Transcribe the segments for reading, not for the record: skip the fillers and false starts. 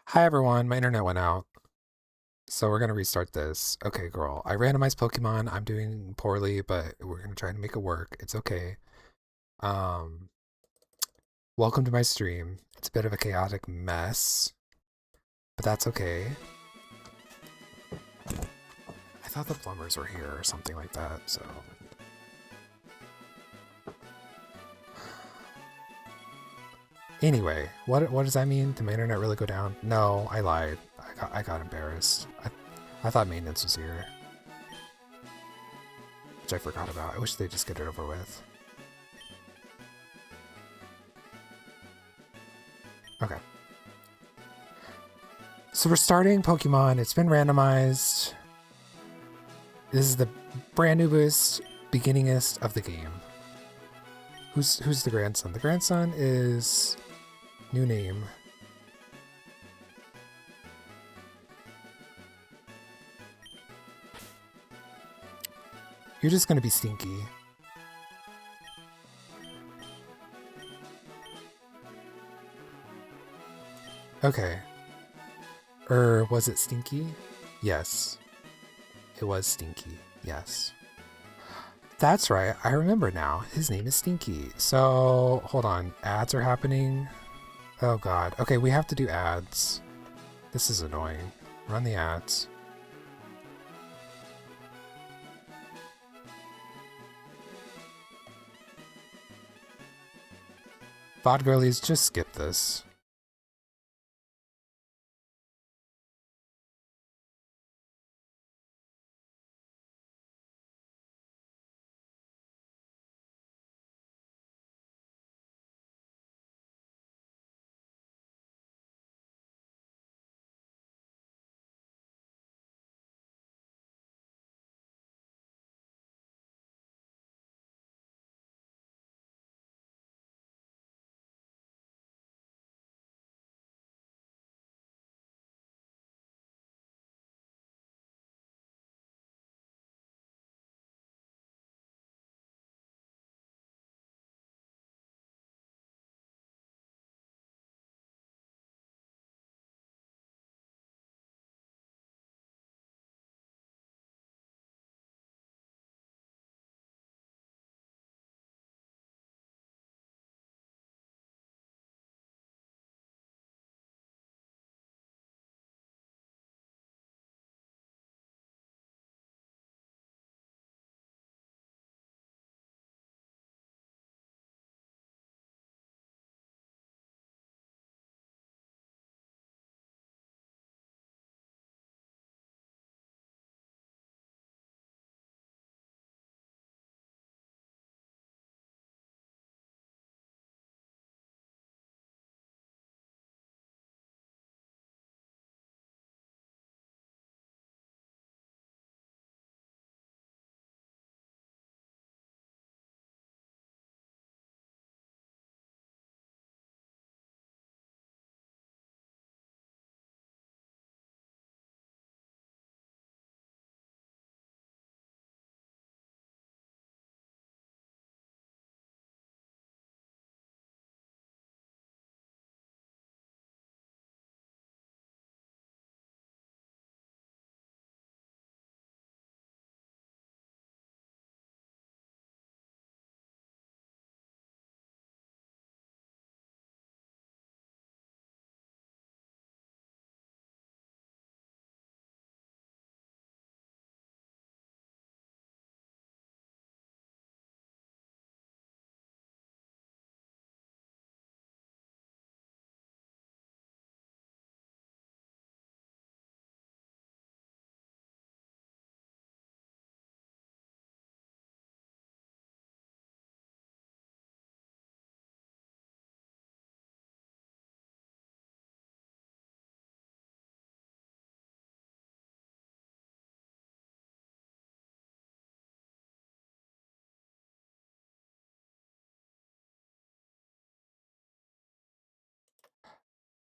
Hi everyone, my internet went out. So we're gonna restart this. Okay, girl. I randomized Pokemon. I'm doing poorly, but we're gonna try to make it work. It's okay. Um, Welcome to my stream. It's a bit of a chaotic mess, but that's okay. I thought the plumbers were here or something like that, so. Anyway, what does that mean? Did my internet really go down? No, I lied. I got embarrassed. I thought maintenance was here, which I forgot about. I wish they'd just get it over with. Okay. So we're starting Pokemon. It's been randomized. This is the brand newest, beginningest of the game. Who's the grandson? The grandson is new name. You're just gonna be Stinky. Okay. Was it Stinky? Yes. It was Stinky. Yes. That's right. I remember now. His name is Stinky. So, hold on. Ads are happening. Oh god. Okay, we have to do ads. This is annoying. Run the ads. Bod girlies, just skip this.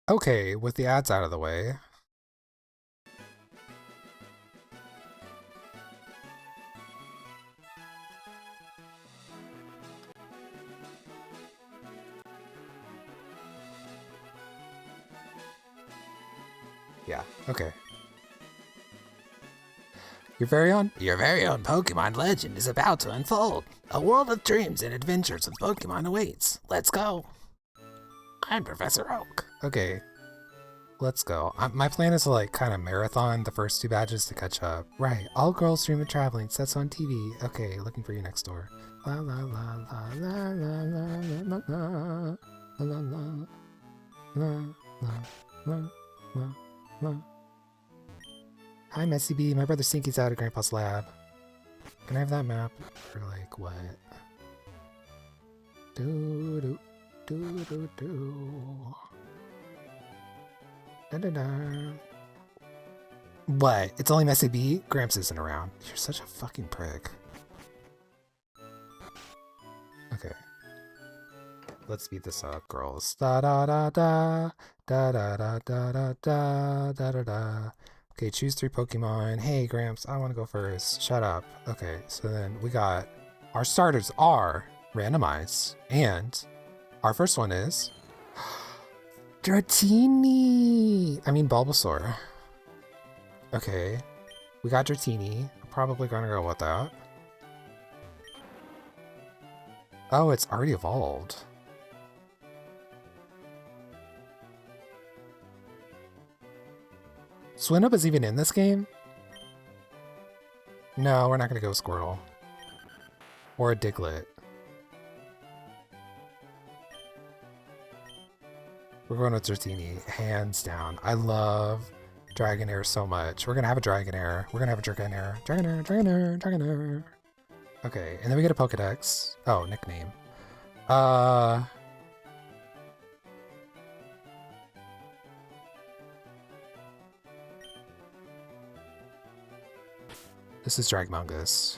Okay, with the ads out of the way. Yeah, okay. Your very own Pokemon legend is about to unfold. A world of dreams and adventures with Pokemon awaits. Let's go. I'm Professor Oak. Okay, let's go. My plan is to like kind of marathon the first 2 badges to catch up. Right, all girls dream of traveling. Sets on TV. Okay, looking for you next door. La la la la la la la la la la la la la la. Hi, Messy B. My brother Stinky's out at Grandpa's lab. Can I have that map? For like what? Do do do do do. Da da da. What? It's only Messy B? Gramps isn't around. You're such a fucking prick. Okay. Let's speed this up, girls. Da da da da da da da da da da da da da. Okay, choose 3 Pokemon. Hey, Gramps, I want to go first. Shut up. Okay, so then we got our starters are randomized, and our first one is Dratini. I mean Bulbasaur. Okay, we got Dratini. I'm probably gonna go with that. Oh, it's already evolved. Swinub is even in this game? No, we're not gonna go Squirtle. Or a Diglett. We're going with Dratini, hands down. I love Dragonair so much. We're gonna have a Dragonair. We're gonna have a Dragonair. Dragonair, Dragonair, Dragonair. Okay, and then we get a Pokedex. Oh, nickname. This is Dragmungus.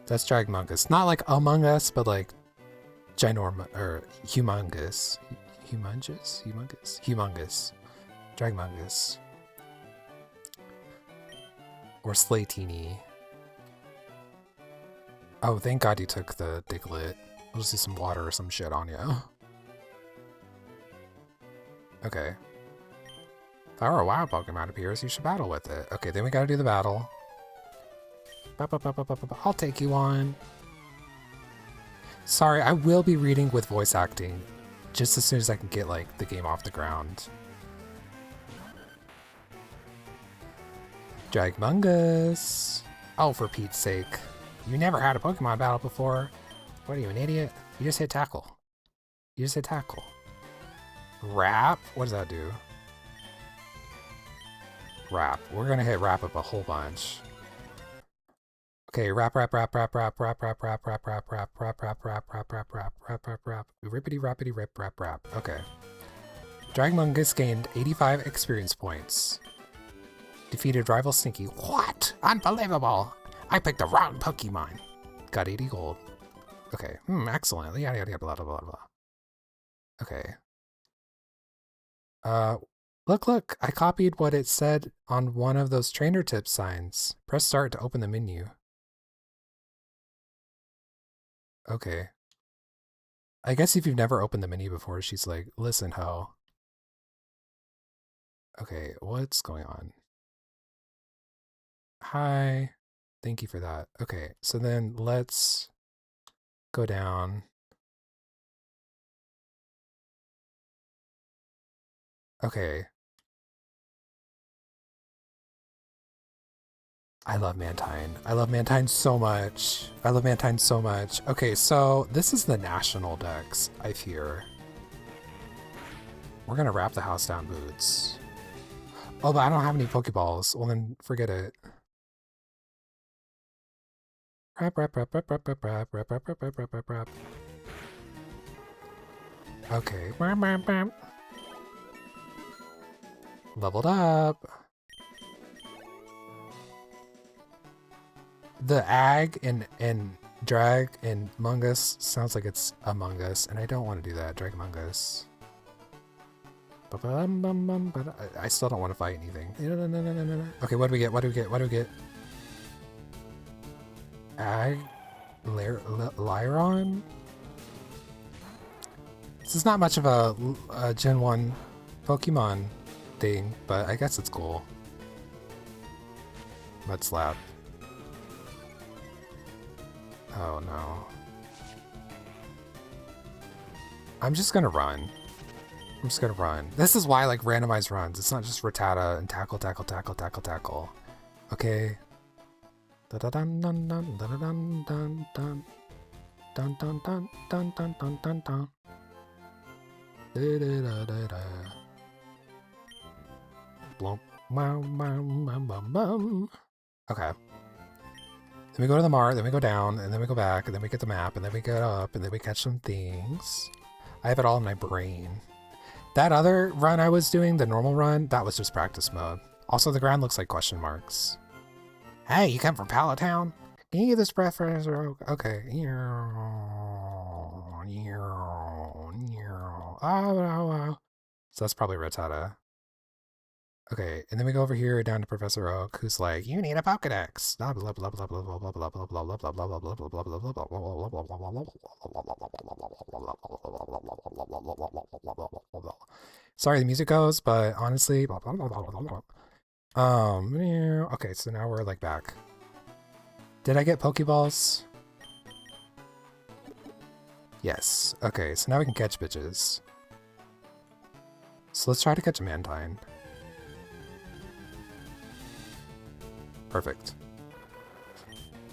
That's Dragmungus. Not like Among Us, but like ginormous or humongous. Humongous. Dragmungus. Or Slatini. Oh, thank God you took the Diglett. I'll just do some water or some shit on you. Okay. If our wild Pokemon appears, you should battle with it. Okay, then we gotta do the battle. I'll take you on. Sorry, I will be reading with voice acting just as soon as I can get like the game off the ground. Dragmungus. Oh, for Pete's sake. You never had a Pokemon battle before. What are you, an idiot? You just hit tackle. You just hit tackle. Wrap? What does that do? Wrap. We're gonna hit wrap up a whole bunch. Okay, wrap. Rippity rappity rip rap. Okay. Dragmungus gained 85 experience points. Defeated rival Stinky. What? Unbelievable! I picked the wrong Pokemon. Got 80 gold. Okay. Excellent. Yada yada yada blah blah blah blah. Okay. Look, I copied what it said on one of those trainer tip signs. Press start to open the menu. Okay. I guess if you've never opened the menu before, she's like, listen, ho. Okay, what's going on? Hi. Thank you for that. Okay, so then let's go down. Okay. I love Mantine. I love Mantine so much. I love Mantine so much. Okay, so this is the national dex, I fear. We're gonna wrap the house down boots. Oh, but I don't have any Pokeballs. Well, then forget it. Wrap. Okay. Leveled up. The ag and drag and Mungus sounds like it's Among Us, and I don't want to do that. Drag Mungus. I still don't want to fight anything. Okay, what do we get? Lyron? This is not much of a Gen 1 Pokemon thing, but I guess it's cool. Mud Slap. Oh no. I'm just gonna run. I'm just gonna run. This is why I like randomized runs. It's not just Rattata and tackle, tackle, tackle, tackle, tackle. Okay. Dun dun dun dun dun dun dun dun dun dun dun dun dun dun dun. Da da da da da. Blump. Okay. Then we go to the mart, then we go down, and then we go back, and then we get the map, and then we get up, and then we catch some things. I have it all in my brain. That other run I was doing, the normal run, that was just practice mode. Also, the ground looks like question marks. Hey, you come from Pallet Town? Can you get this breath for us? Okay. So that's probably Rattata. Okay, and then we go over here down to Professor Oak, who's like, "You need a Pokedex." Blah blah blah blah blah blah blah blah blah blah blah blah blah blah blah blah blah blah. Sorry, the music goes, but honestly, okay, so now we're like back. Did I get Pokeballs? Yes. Okay, so now we can catch bitches. So let's try to catch a Mantine. Perfect.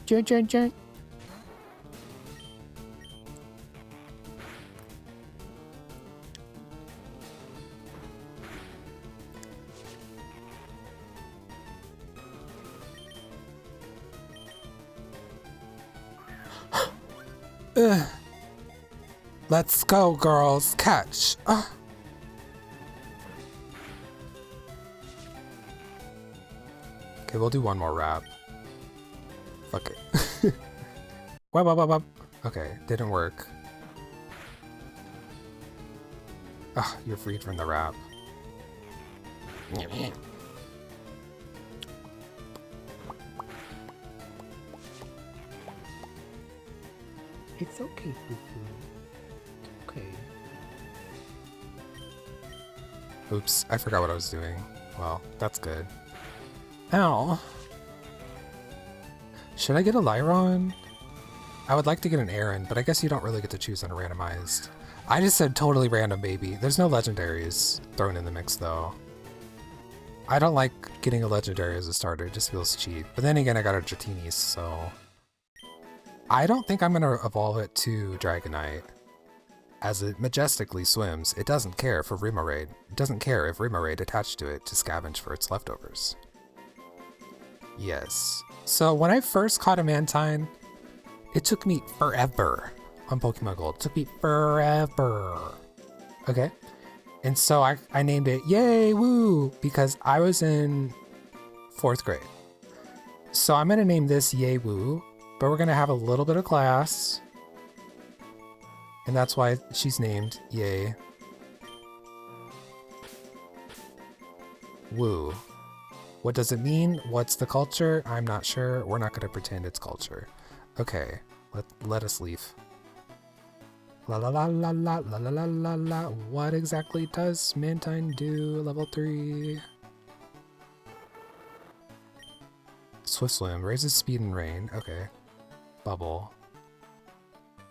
Jun, jun, jun. Let's go, girls. Catch. Okay, we'll do one more rap. Fuck it. Wap. Okay, didn't work. You're freed from the rap. It's okay, Fufu. It's okay. Oops, I forgot what I was doing. Well, that's good. Ow. Should I get a Lyron? I would like to get an Aaron, but I guess you don't really get to choose on a randomized. I just said totally random, baby. There's no legendaries thrown in the mix, though. I don't like getting a legendary as a starter. It just feels cheap. But then again, I got a Dratini, so... I don't think I'm going to evolve it to Dragonite. As it majestically swims, it doesn't care for Remoraid. It doesn't care if Remoraid attached to it to scavenge for its leftovers. Yes. So when I first caught a Mantine, it took me forever on Pokemon Gold. It took me forever. Okay? And so I named it Yay Woo because I was in 4th grade. So I'm going to name this Yay Woo, but we're going to have a little bit of class. And that's why she's named Yay Woo. What does it mean? What's the culture? I'm not sure. We're not going to pretend it's culture. Okay, let us leave. La la la la la la la la la la. What exactly does Mantine do? Level 3. Swift Swim raises speed and rain. Okay. Bubble.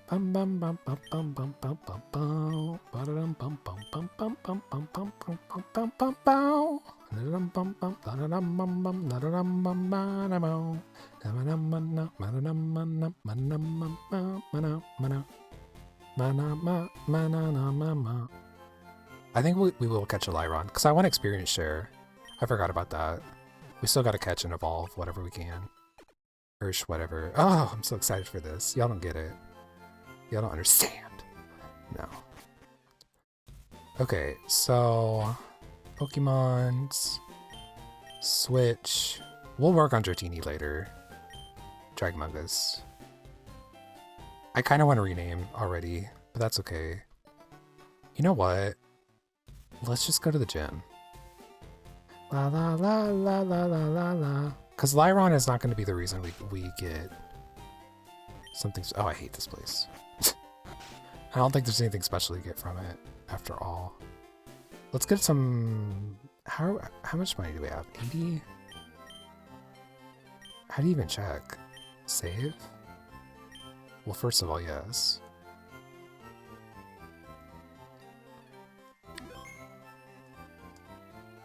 Bum bum bum bum bum bum bum bum bum. Ba-da-dum bum bum bum bum bum bum bum bum bum bum bum bum. La-da-dum bum bum la-da-dum bum bum la-da-dum bum ba-da-bum. Da-ma-dum ma-na ma-da-dum ma-na ma-na ma-ma ma-na ma-na ma-na ma-ma. I think we will catch a Lyron because I want experience share. I forgot about that. We still got to catch and evolve whatever we can. Ursh, whatever. Oh, I'm so excited for this. Y'all don't get it. Y'all don't understand. No. Okay, so... Pokemons... Switch... We'll work on Dratini later. Dragmungus. I kind of want to rename already, but that's okay. You know what? Let's just go to the gym. La la la la la la la la. Because Lyron is not going to be the reason we get Something's... Oh, I hate this place. I don't think there's anything special to get from it, after all. Let's get some... How much money do we have? 80? How do you even check? Save? Well, first of all, yes.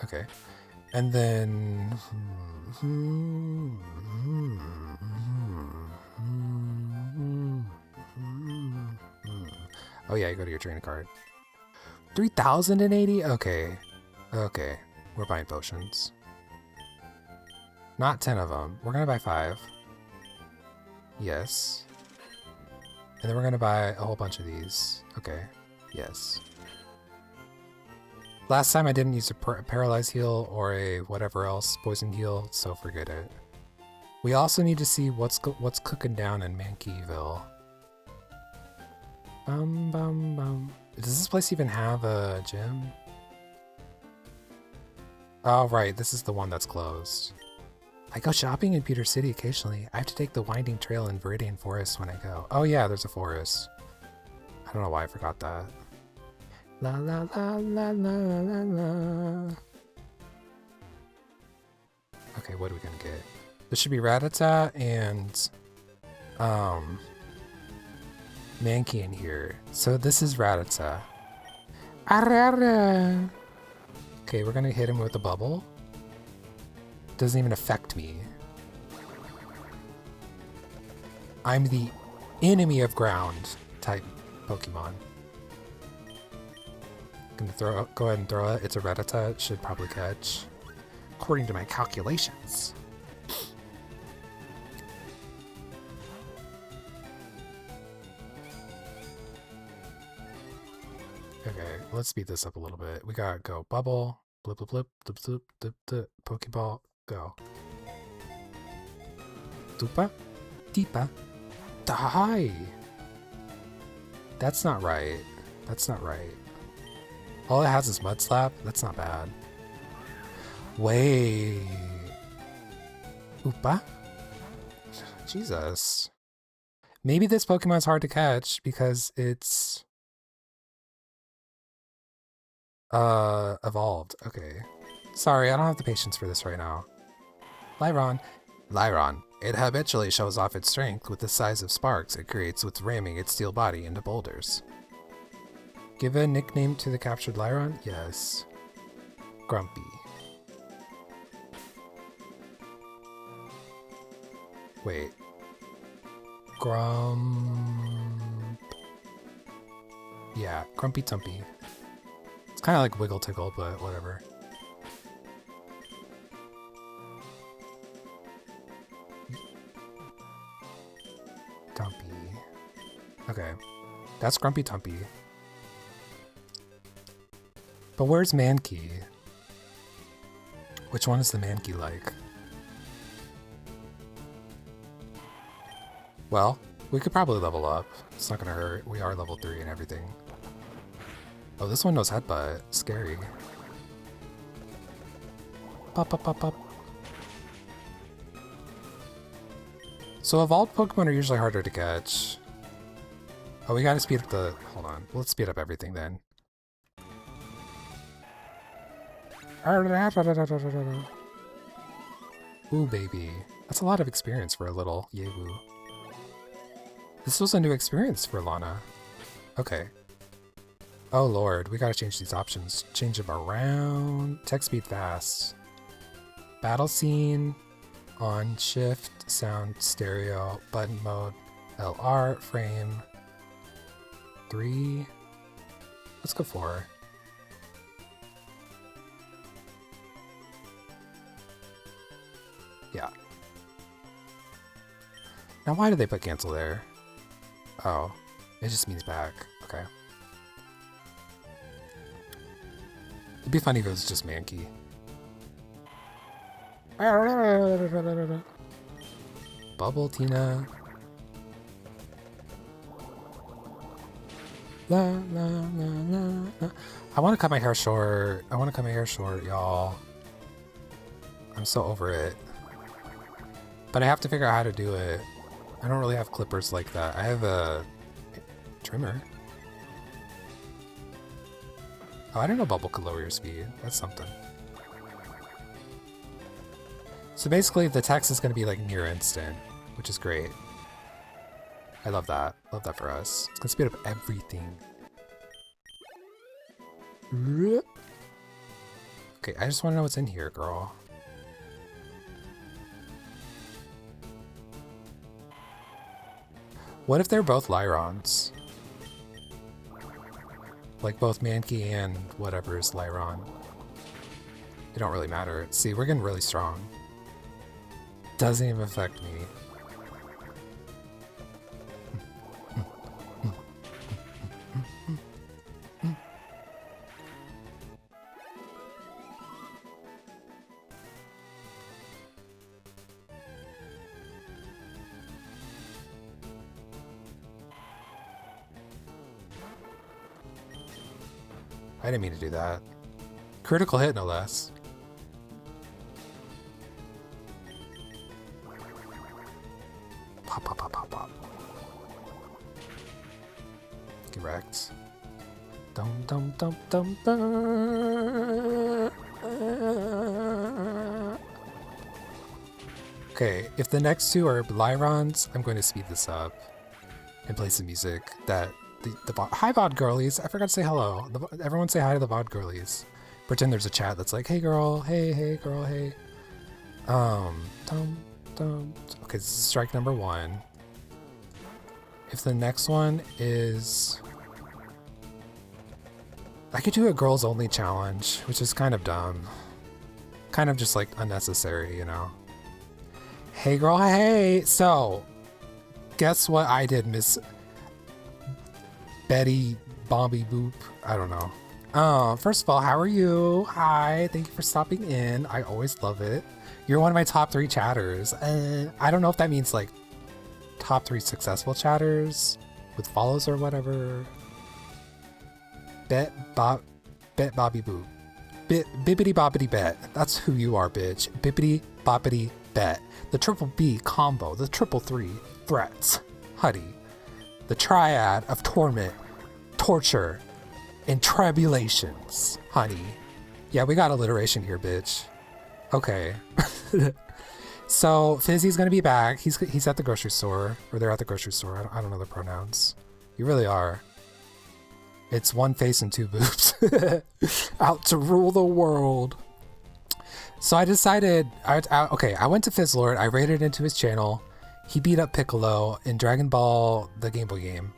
Okay. And then... Oh yeah, you go to your training card. 3,080? Okay. Okay. We're buying potions. Not 10 of them. We're gonna buy 5. Yes. And then we're gonna buy a whole bunch of these. Okay. Yes. Last time I didn't use a paralyze heal or a whatever else poison heal, so forget it. We also need to see what's cooking down in Mankeyville. Bum bum bum. Does this place even have a gym? Oh right, this is the one that's closed. I go shopping in Pewter City occasionally. I have to take the winding trail in Viridian Forest when I go. Oh yeah, there's a forest. I don't know why I forgot that. La la la la la la la. Okay, what are we gonna get? This should be Rattata and Mankey in here. So this is Rattata. Arara. Okay, we're gonna hit him with a bubble. Doesn't even affect me. I'm the enemy of ground type Pokemon. Gonna go ahead and throw it. It's a Rattata. It should probably catch. According to my calculations. Okay, let's speed this up a little bit. We gotta go bubble, blip blip blip, blip blip blip blip, Pokeball, go. Dupa, deepa, die. That's not right. That's not right. All it has is Mud Slap? That's not bad. Wait. Oopa? Jesus. Maybe this Pokemon's hard to catch because it's... evolved. Okay. Sorry, I don't have the patience for this right now. Lyron. Lyron. It habitually shows off its strength with the size of sparks it creates with ramming its steel body into boulders. Give a nickname to the captured Lyron? Yes. Grumpy. Wait. Yeah, Grumpy Tumpy. It's kind of like Wiggle Tickle, but whatever. Tumpy. Okay. That's Grumpy Tumpy. But where's Mankey? Which one is the Mankey like? Well, we could probably level up. It's not gonna hurt. We are level 3 and everything. Oh, this one knows Headbutt. Scary. Pop, pop, pop, pop. So evolved Pokemon are usually harder to catch. Oh, we gotta speed up the... Hold on. Let's speed up everything then. Ooh, baby. That's a lot of experience for a little Yewu. This was a new experience for Lana. Okay. Oh lord, we gotta change these options. Change them around. Text speed fast. Battle scene. On shift. Sound stereo. Button mode. LR. Frame. 3. Let's go 4. Yeah. Now why did they put cancel there? Oh, it just means back. Okay. It'd be funny if it was just Mankey. Bubble Tina. La la la la la. I want to cut my hair short. I want to cut my hair short, y'all. I'm so over it. But I have to figure out how to do it. I don't really have clippers like that. I have a trimmer. Oh, I didn't know bubble could lower your speed. That's something. So basically the text is going to be like near instant, which is great. I love that. Love that for us. It's going to speed up everything. Okay, I just want to know what's in here, girl. What if they're both Lyrons? Like both Mankey and whatever is Lyron. It don't really matter. See, we're getting really strong. Doesn't even affect me. I didn't mean to do that. Critical hit, no less. Pop, pop, pop, pop, pop. Get wrecked. Dum, dum, dum, dum, dum. Okay, if the next two are Lyrons, I'm going to speed this up and play some music that hi VOD girlies. I forgot to say hello. Everyone say hi to the VOD girlies. Pretend there's a chat that's like, hey girl, hey girl, hey. Okay, this is strike number 1. If the next one is, I could do a girls only challenge, which is kind of dumb. Kind of just like unnecessary, you know. Hey girl, hey. So, guess what I did, Miss Betty Bomby Boop? I don't know. First of all, how are you? Hi, thank you for stopping in. I always love it. You're one of my top 3 chatters. I don't know if that means like top 3 successful chatters with follows or whatever. Bet Bobby Boop. Bibbity bobbity bet. That's who you are, bitch. Bibbity bobbity bet. The triple B combo. The triple 3 threats. Huddy. The triad of torment, torture, and tribulations, honey. Yeah, we got alliteration here, bitch. Okay. So Fizzy's gonna be back. He's at the grocery store, or they're at the grocery store. I don't know the pronouns. You really are. It's one face and 2 boobs. Out to rule the world. So I decided, okay, I went to Fizzlord. I raided into his channel. He beat up Piccolo in Dragon Ball, the Game Boy game,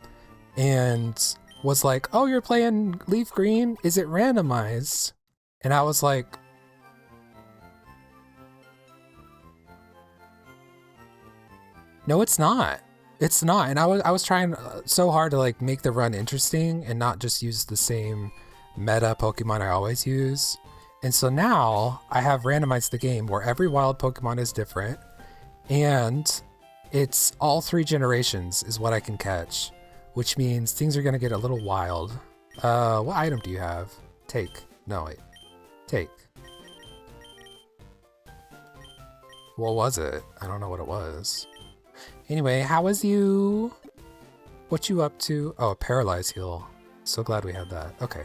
and was like, oh, you're playing Leaf Green? Is it randomized? And I was like, no, it's not. It's not. And I was trying so hard to like make the run interesting and not just use the same meta Pokemon I always use. And so now I have randomized the game where every wild Pokemon is different, and it's all 3 generations is what I can catch, which means things are going to get a little wild. What item do you have? Take. No, wait. Take. What was it? I don't know what it was. Anyway, how was you? What you up to? Oh, a paralyzed heal. So glad we had that. Okay.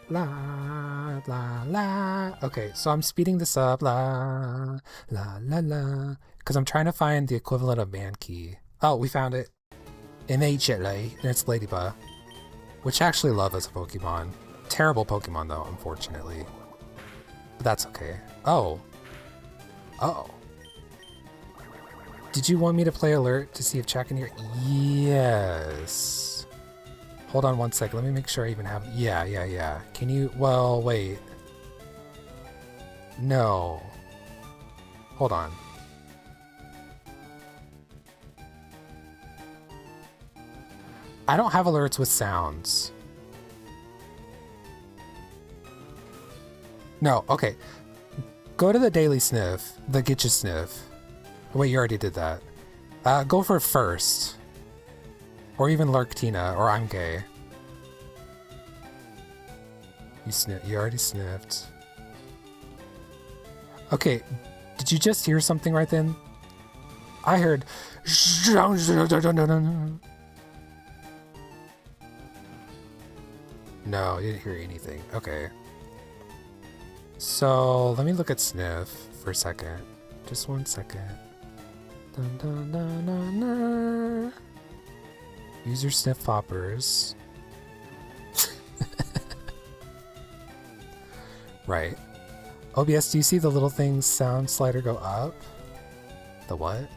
La, la, la. Okay, so I'm speeding this up. La, la, la, la. Because I'm trying to find the equivalent of Mankey. Oh, we found it. Immediately. And it's Ladybug. Which I actually love as a Pokemon. Terrible Pokemon, though, unfortunately. But that's okay. Oh. Oh. Did you want me to play alert to see if chat can hear? Yes. Hold on one sec. Let me make sure I even have... Yeah. Can you... Well, wait. No. Hold on. I don't have alerts with sounds. No, okay. Go to the daily sniff, the Getcha sniff. Wait, you already did that. Go for first. Or even Larktina, or I'm gay. You already sniffed. Okay, did you just hear something right then? I heard. No, you didn't hear anything. Okay. So let me look at Sniff for a second. Just 1 second. Dun, dun, dun, dun, dun. Use your Sniff poppers. Right. OBS, do you see the little thing sound slider go up? The what?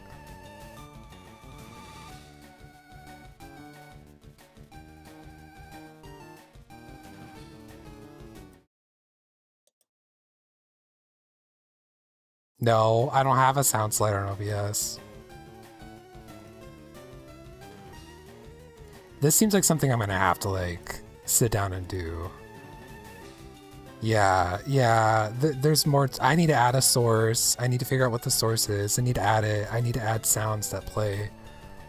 No, I don't have a sound slider on OBS. This seems like something I'm gonna have to like sit down and do. Yeah, there's more. I need to add a source. I need to figure out what the source is. I need to add it. I need to add sounds that play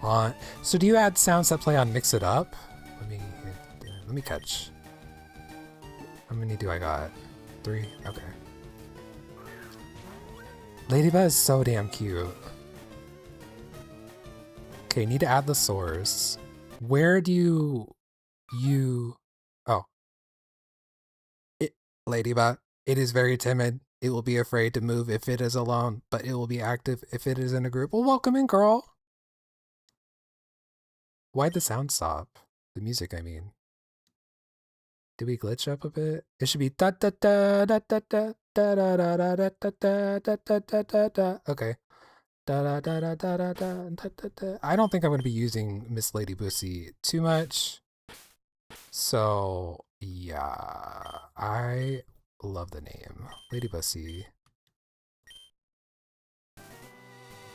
on. So do you add sounds that play on Mix It Up? Let me catch. How many do I got? 3? Okay. Ladybug is so damn cute. Okay, need to add the source. Where do you... Oh. Ladybug, it is very timid. It will be afraid to move if it is alone, but it will be active if it is in a group. Well, welcome in, girl. Why'd the sound stop? The music, I mean. Did we glitch up a bit? It should be da da da da da da da da da da da da da da da da da. Okay. Da da da da da da da da da. I don't think I'm going to be using Miss Lady Bussy too much. So yeah, I love the name Lady Bussy.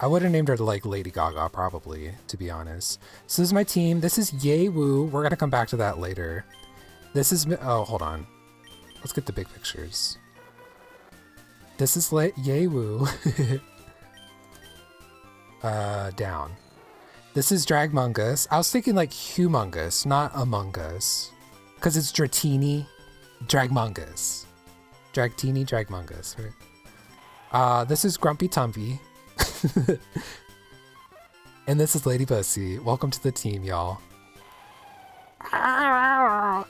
I would have named her like Lady Gaga probably, to be honest. So this is my team. This is Yay Woo. We're gonna come back to that later. This is hold on. Let's get the big pictures. This is Yay Woo. Down. This is Dragmungus. I was thinking like Humongous, not Among Us. Because it's Dratini, Dragmungus. Dragtini, Dragmungus, right? This is Grumpy Tumpy. And this is Lady Bussy. Welcome to the team, y'all.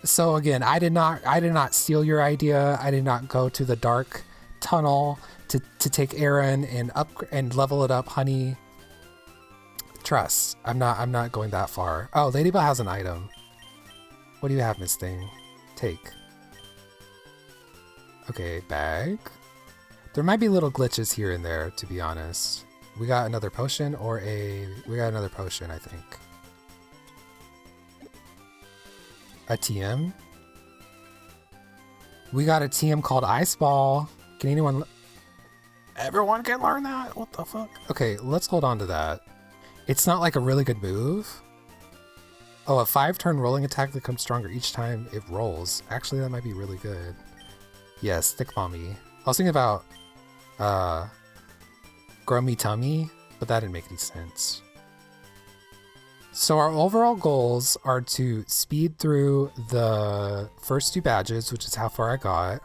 So again, I did not steal your idea. I did not go to the dark tunnel to take Aaron and level it up, honey. Trust. I'm not going that far. Oh, Ladybug has an item. What do you have, Miss Thing? Take. Okay, bag. There might be little glitches here and there, to be honest. We got another potion we got another potion, I think. A TM? We got a TM called Ice Ball. Can anyone... Everyone can learn that? What the fuck? Okay, let's hold on to that. It's not like a really good move. Oh, a 5-turn rolling attack that becomes stronger each time it rolls. Actually, that might be really good. Yes, Thick Mommy. I was thinking about Grow Me Tummy, but that didn't make any sense. So our overall goals are to speed through the first 2 badges, which is how far I got.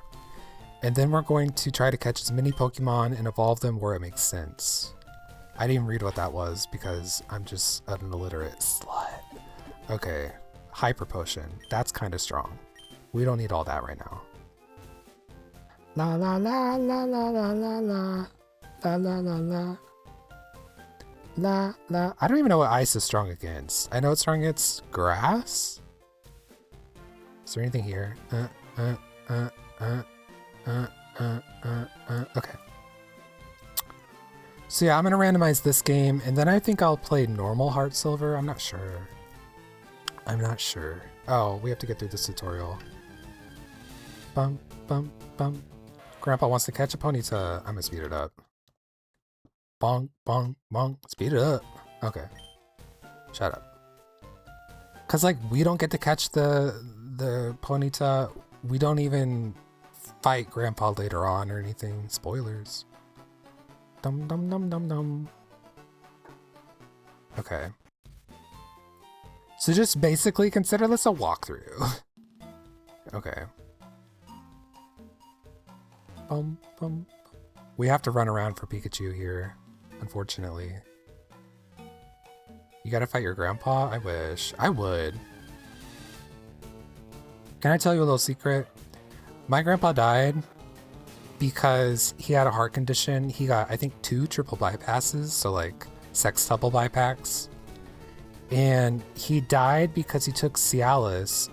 And then we're going to try to catch as many Pokemon and evolve them where it makes sense. I didn't read what that was because I'm just an illiterate slut. Okay, Hyper Potion. That's kind of strong. We don't need all that right now. La la la la la la la la la la la la la la. I don't even know what ice is strong against. I know it's strong against grass. Is there anything here? Okay. So yeah, I'm gonna randomize this game, and then I think I'll play normal Heart Silver. I'm not sure. Oh, we have to get through this tutorial. Bum, bum, bum. Grandpa wants to catch a Ponyta. I'm gonna speed it up. Bonk, bonk, bonk. Speed it up. Okay. Shut up. Cause like we don't get to catch the Ponyta. We don't even fight Grandpa later on or anything. Spoilers. Dum dum dum dum dum. Okay. So just basically consider this a walkthrough. Okay. Bum, bum. We have to run around for Pikachu here, unfortunately. You gotta fight your grandpa? I wish. I would. Can I tell you a little secret? My grandpa died because he had a heart condition. He got, I think, 2 triple bypasses, so like sextuple bypass. And he died because he took Cialis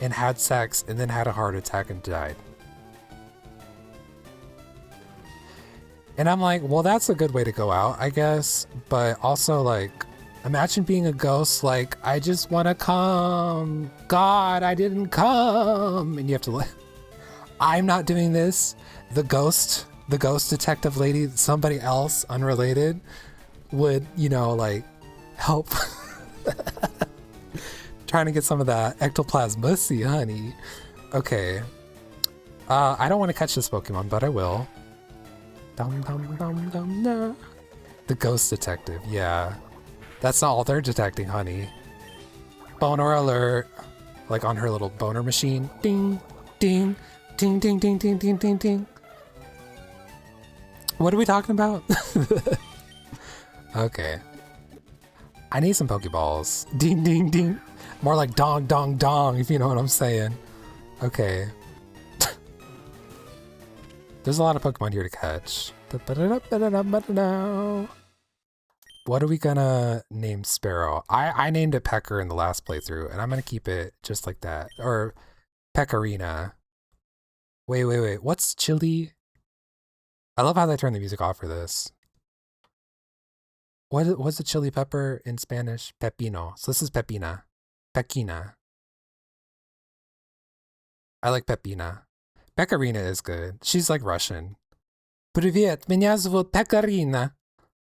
and had sex and then had a heart attack and died. And I'm like, well, that's a good way to go out, I guess. But also, like, imagine being a ghost, like, I just want to come. God, I didn't come. And you have to, like, I'm not doing this. The ghost detective lady, somebody else unrelated, would, you know, like, help. Trying to get some of that ectoplasmussy, honey. Okay. I don't want to catch this Pokemon, but I will. Dum dum dum dum da. The ghost detective, yeah. That's not all they're detecting, honey. Boner alert. Like on her little boner machine. Ding, ding, ding, ding, ding, ding, ding, ding, ding. What are we talking about? Okay. I need some Pokeballs. Ding, ding, ding. More like dong, dong, dong, if you know what I'm saying. Okay. There's a lot of Pokemon here to catch. What are we gonna name Sparrow? I named it Pecker in the last playthrough, and I'm gonna keep it just like that. Or Pecorina. Wait. What's Chili? I love how they turn the music off for this. What's a chili pepper in Spanish? Pepino. So this is Pepina. Pequina. I like Pepina. Pecorina is good. She's like Russian. Привет, меня зовут Pecorina.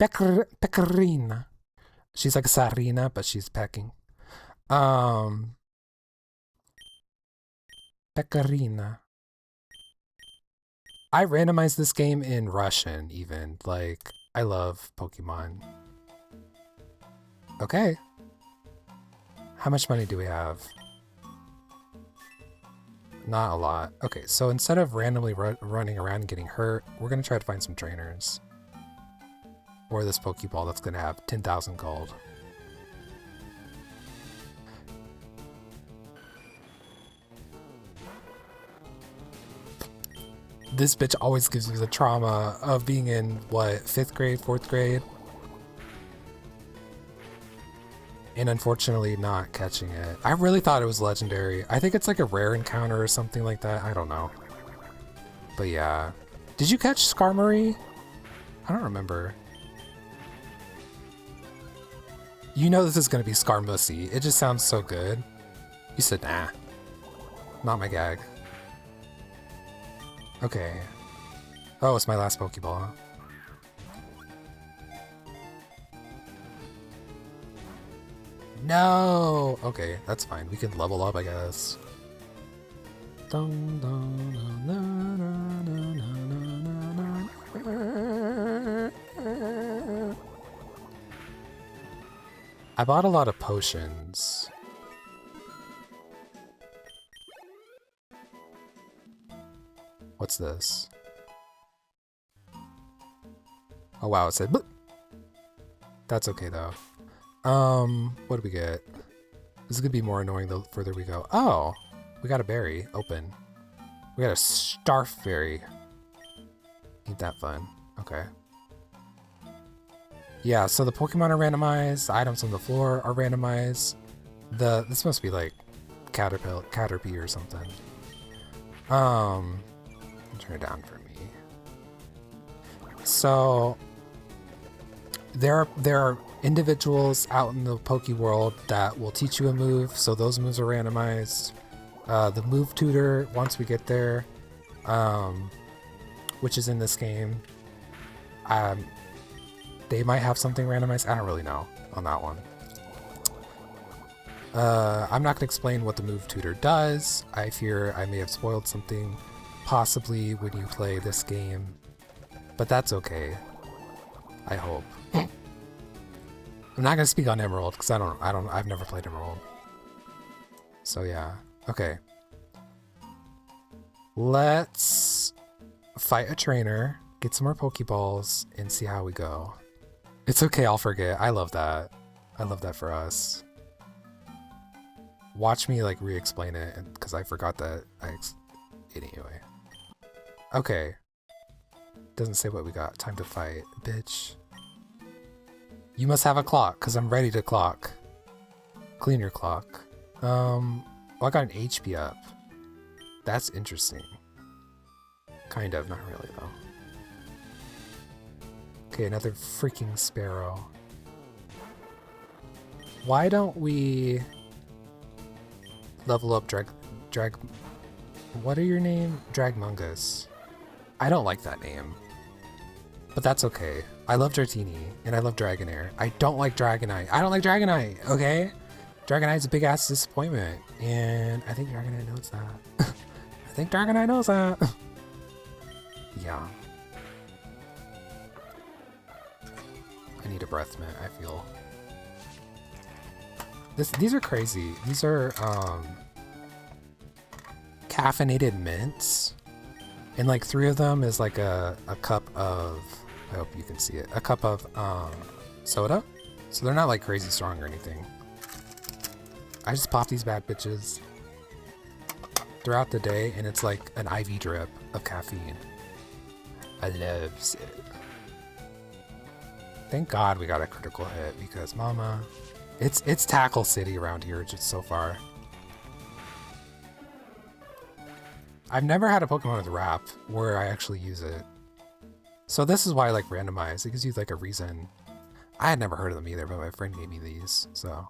Pecorina. She's like Sarina, but she's pecking. Pecorina. I randomized this game in Russian, even. Like, I love Pokemon. Okay. How much money do we have? Not a lot. Okay, so instead of randomly running around and getting hurt, we're going to try to find some trainers. Or this Pokeball that's going to have 10,000 gold. This bitch always gives me the trauma of being in, what, 5th grade, 4th grade? And unfortunately not catching it. I really thought it was legendary. I think it's like a rare encounter or something like that. I don't know. But yeah. Did you catch Skarmory? I don't remember. You know this is going to be Skarmousy. It just sounds so good. You said, nah. Not my gag. Okay. Oh, it's my last Pokeball, huh? No! Okay, that's fine. We can level up, I guess. I bought a lot of potions. What's this? Oh wow, it said, that's okay though. What do we get? This is gonna be more annoying the further we go. Oh, we got a berry open. We got a starf berry. Ain't that fun? Okay. Yeah, so the Pokemon are randomized. The items on the floor are randomized. This must be like Caterpie or something. Turn it down for me. So there are individuals out in the Poke world that will teach you a move, so those moves are randomized. The move tutor, once we get there, which is in this game, they might have something randomized. I don't really know on that one. I'm not going to explain what the move tutor does. I fear I may have spoiled something, possibly when you play this game, but that's okay. I hope. I'm not gonna speak on Emerald because I've never played Emerald. So yeah, okay. Let's fight a trainer, get some more Pokeballs, and see how we go. It's okay, I'll forget. I love that. I love that for us. Watch me like re-explain it, because I forgot that anyway. Okay. Doesn't say what we got. Time to fight, bitch. You must have a clock, because I'm ready to clock. Clean your clock. Well, I got an HP up. That's interesting. Kind of, not really though. Okay, another freaking sparrow. Why don't we level up what are your name? Dragmungus. I don't like that name. But that's okay. I love Dratini, and I love Dragonair. I don't like Dragonite. I don't like Dragonite, okay? Dragonite's a big ass disappointment, and I think Dragonite knows that. I think Dragonite knows that. Yeah. I need a breath mint, I feel. These are crazy. These are caffeinated mints. And like 3 of them is like a cup of, I hope you can see it, a cup of soda. So they're not like crazy strong or anything. I just pop these bad bitches throughout the day, and it's like an IV drip of caffeine. I loves it. Thank God we got a critical hit, because mama, it's tackle city around here just so far. I've never had a Pokemon with Wrap where I actually use it. So this is why I like randomized. It gives you like a reason. I had never heard of them either, but my friend gave me these, so.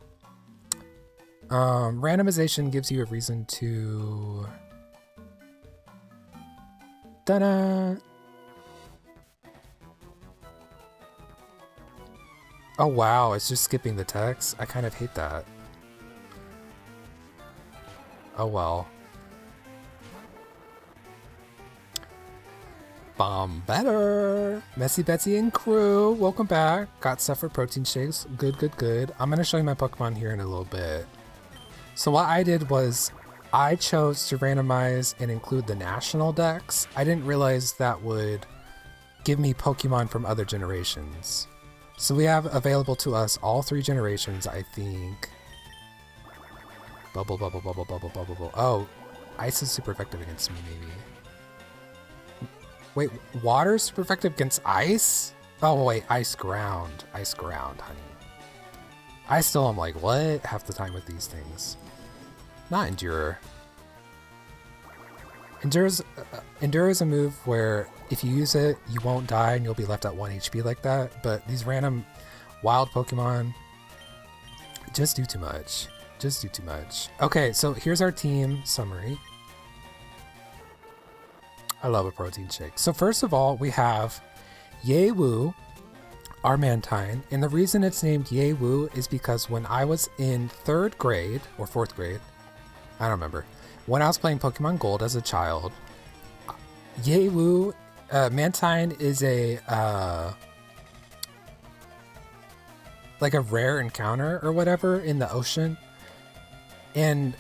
Randomization gives you a reason to... Ta-da! Oh wow, it's just skipping the text? I kind of hate that. Oh well. Better. Messy Betsy and crew, welcome back. Got stuff for protein shakes. Good, good, good. I'm gonna show you my Pokemon here in a little bit. So what I did was I chose to randomize and include the national dex. I didn't realize that would give me Pokemon from other generations. So we have available to us all 3 generations, I think. Bubble, bubble, bubble, bubble, bubble, bubble. Oh, ice is super effective against me, maybe. Wait, water's super effective against ice? Oh wait, ice ground. Ice ground, honey. I still am like, what? Half the time with these things. Not Endure. Endure is a move where if you use it, you won't die and you'll be left at 1 HP like that. But these random wild Pokemon just do too much. Just do too much. Okay, so here's our team summary. I love a protein shake. So first of all, we have Yewu, our Mantine. And the reason it's named Yewu is because when I was in 3rd grade, or 4th grade, I don't remember, when I was playing Pokemon Gold as a child, Yewu, Mantine is a, like a rare encounter or whatever in the ocean. And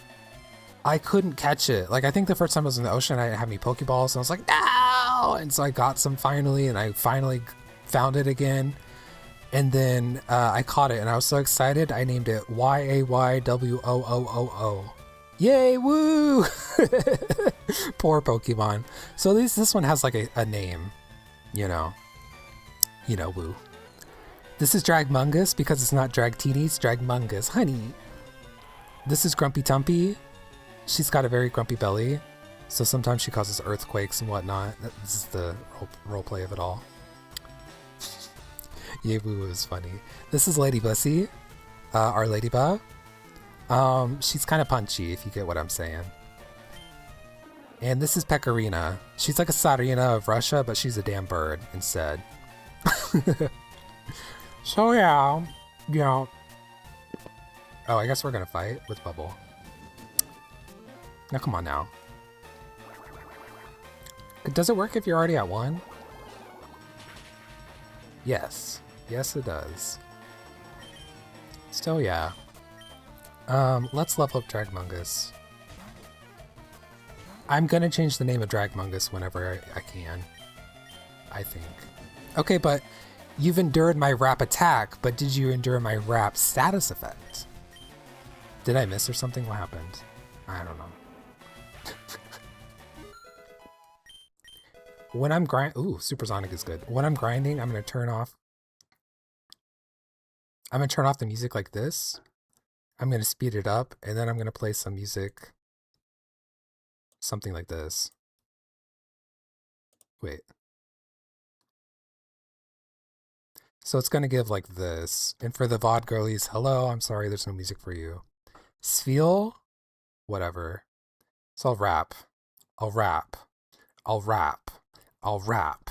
I couldn't catch it. Like, I think the first time I was in the ocean, I had me Pokeballs, and I was like, no! And so I got some finally, and I finally found it again. And then I caught it, and I was so excited, I named it YAYWOOOO. Yay, woo! Poor Pokemon. So at least this one has like a name, you know. You know, woo. This is Dragmungus, because it's not Dragtini, it's Dragmungus, honey. This is Grumpy Tumpy. She's got a very grumpy belly, so sometimes she causes earthquakes and whatnot. This is the role play of it all. Yewu is funny. This is Lady Blissey, our ladybug. She's kind of punchy, if you get what I'm saying. And this is Pecorina. She's like a Tsarina of Russia, but she's a damn bird instead. So yeah, you know. Oh, I guess we're gonna fight with Bubble. Now come on now. Does it work if you're already at 1? Yes. Yes it does. Still yeah. Let's level up Dragmungus. I'm gonna change the name of Dragmungus whenever I can. I think. Okay, but You've endured my rap attack, but did you endure my rap status effect? Did I miss or something? What happened? I don't know. When I'm ooh, supersonic is good. When I'm grinding, I'm gonna turn off the music like this. I'm gonna speed it up, and then I'm gonna play some music, something like this. Wait. So it's gonna give like this. And for the VOD girlies, hello, I'm sorry there's no music for you. Sfeel, whatever. So I'll rap. I'll rap. I'll rap. I'll rap.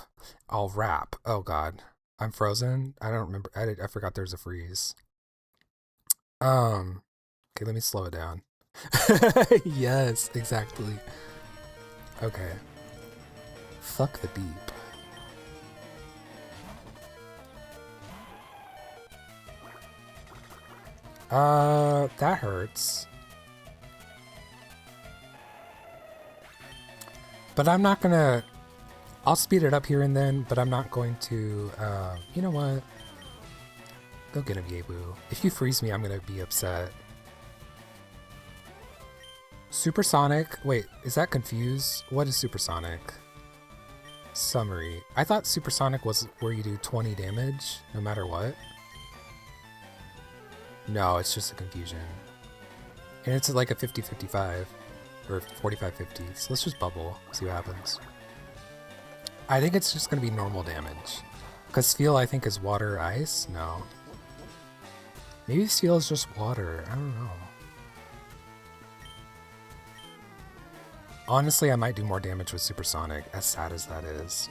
I'll rap. Oh god. I'm frozen. I don't remember. I forgot there's a freeze. Okay, let me slow it down. Yes, exactly. Okay. Fuck the beep. That hurts. But I'm not gonna... I'll speed it up here and then, but I'm not going to, you know what? Go get him, Yebu. If you freeze me, I'm gonna be upset. Supersonic? Wait, is that confused? What is supersonic? Summary. I thought supersonic was where you do 20 damage, no matter what. No, it's just a confusion. And it's like a 50-55, or 45-50, so let's just bubble, see what happens. I think it's just gonna be normal damage. Because Steel, I think, is water, ice? No. Maybe Steel is just water, I don't know. Honestly, I might do more damage with Supersonic, as sad as that is.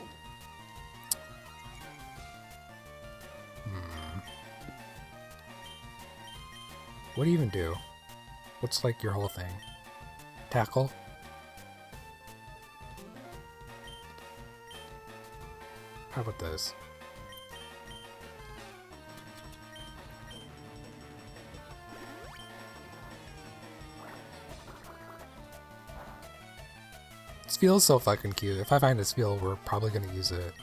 What do you even do? What's like your whole thing? Tackle? How about this? This feels so fucking cute. If I find this feel, we're probably gonna use it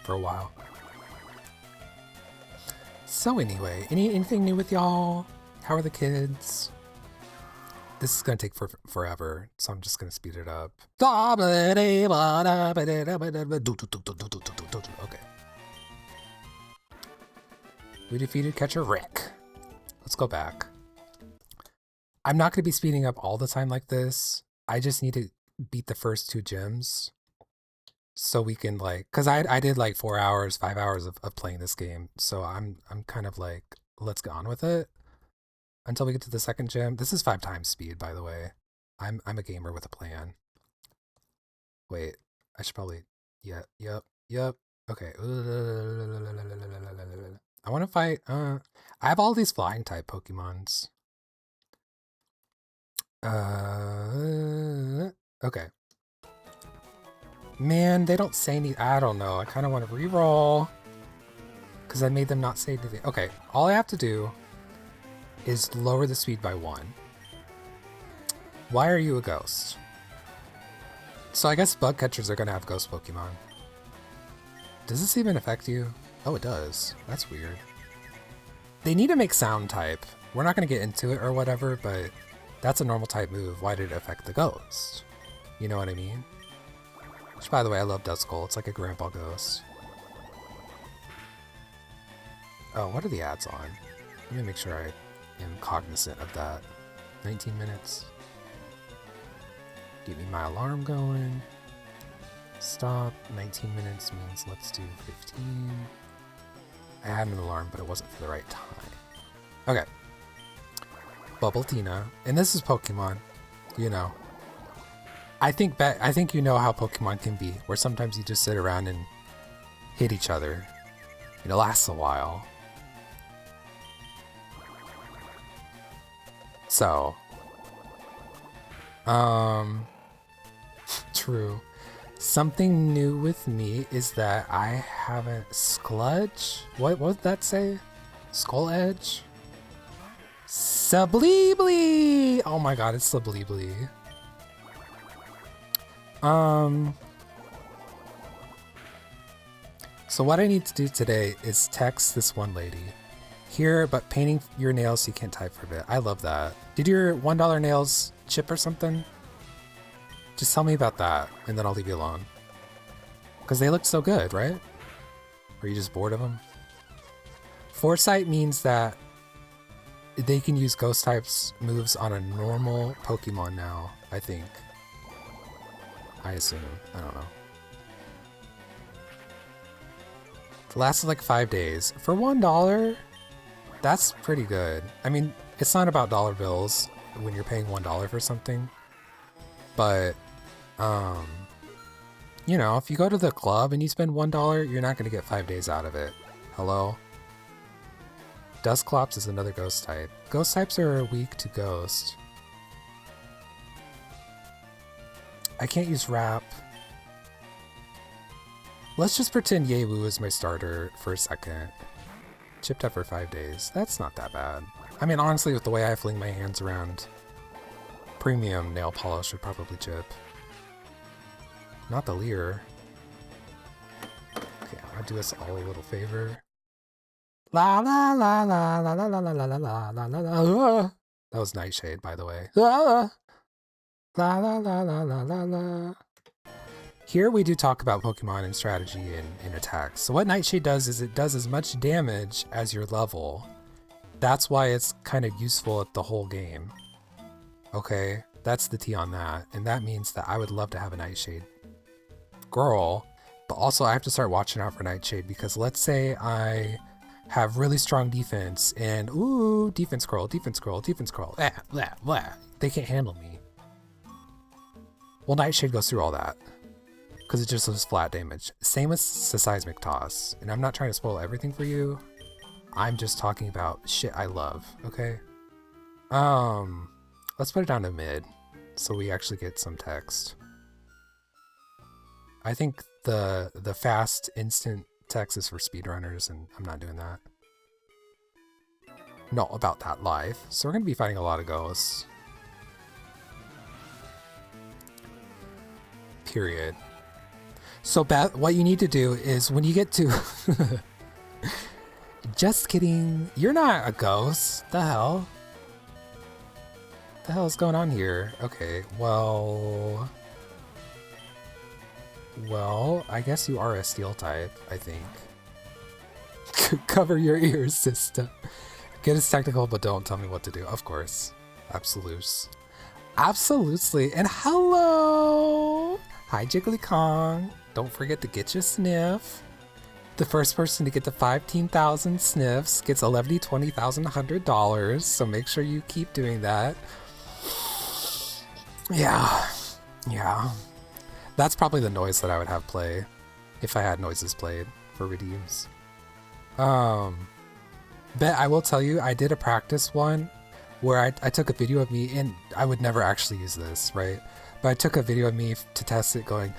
for a while. So anyway, anything new with y'all? How are the kids? This is gonna take forever, so I'm just gonna speed it up. Okay. We defeated Catcher Rick. Let's go back. I'm not gonna be speeding up all the time like this. I just need to beat the first 2 gyms. So we can like, cause I did like 4 hours, 5 hours of playing this game. So I'm kind of like, let's get on with it. Until we get to the second gym. This is 5 times speed, by the way. I'm a gamer with a plan. Wait, I should probably... Yep. Okay. I want to fight... I have all these flying type Pokemons. Okay. Man, they don't say any... I don't know. I kind of want to reroll. Because I made them not say anything. Okay, all I have to do is lower the speed by 1. Why are you a ghost? So I guess bug catchers are gonna have ghost Pokemon. Does this even affect you? Oh, it does. That's weird. They need to make sound type. We're not gonna get into it or whatever, but that's a normal type move. Why did it affect the ghost? You know what I mean? Which, by the way, I love Duskull. It's like a grandpa ghost. Oh, what are the ads on? Let me make sure I am cognizant of that. 19 minutes. Get me my alarm going. Stop. 19 minutes means let's do 15. I had an alarm, but it wasn't for the right time. Okay. Bubble Tina. And this is Pokemon. You know. I think you know how Pokemon can be, where sometimes you just sit around and hit each other. And it lasts a while. So, true. Something new with me is that I haven't Skludge? What would that say? Skull Edge? Sableebly! Oh my god, it's Sableebly. So what I need to do today is text this one lady. Here, but painting your nails so you can't type for a bit. I love that. Did your $1 nails chip or something? Just tell me about that, and then I'll leave you alone. Because they look so good, right? Or are you just bored of them? Foresight means that they can use ghost types moves on a normal Pokemon now, I think. I assume. I don't know. It lasted like 5 days. For $1, that's pretty good. I mean, it's not about dollar bills when you're paying $1 for something. But, you know, if you go to the club and you spend $1, you're not going to get 5 days out of it. Hello? Dusclops is another ghost type. Ghost types are weak to ghost. I can't use Wrap. Let's just pretend Yewu is my starter for a second. Chipped up for 5 days. That's not that bad. I mean, honestly, with the way I fling my hands around, premium nail polish would probably chip. Not the Leer. Okay, I'll do us all a little favor. La la la la la la la la la la la la la. That was Nightshade, by the way. La la la la la la la. Here we do talk about Pokemon and strategy and attacks. So what Nightshade does is it does as much damage as your level. That's why it's kind of useful at the whole game. Okay, that's the tea on that. And that means that I would love to have a Nightshade girl, but also I have to start watching out for Nightshade because let's say I have really strong defense and ooh, defense curl, defense curl, defense curl. Blah, blah, blah. They can't handle me. Well, Nightshade goes through all that because it just does flat damage. Same with Seismic Toss. And I'm not trying to spoil everything for you. I'm just talking about shit I love, okay? Let's put it down to mid so we actually get some text. I think the fast instant text is for speedrunners, and I'm not doing that. No, about that live. So we're going to be fighting a lot of ghosts. Period. So Beth, what you need to do is when you get to... Just kidding. You're not a ghost. The hell? The hell is going on here? Okay, well, I guess you are a steel type, I think. Cover your ears, sister. Get as technical, but don't tell me what to do. Of course. Absolutes. Absolutely. And hello! Hi, Jiggly Kong. Don't forget to get your sniff. The first person to get to 15,000 sniffs gets a levity $20,100, so make sure you keep doing that. Yeah. That's probably the noise that I would have play if I had noises played for redeems. But I will tell you, I did a practice one where I took a video of me, and I would never actually use this, right? But I took a video of me to test it going,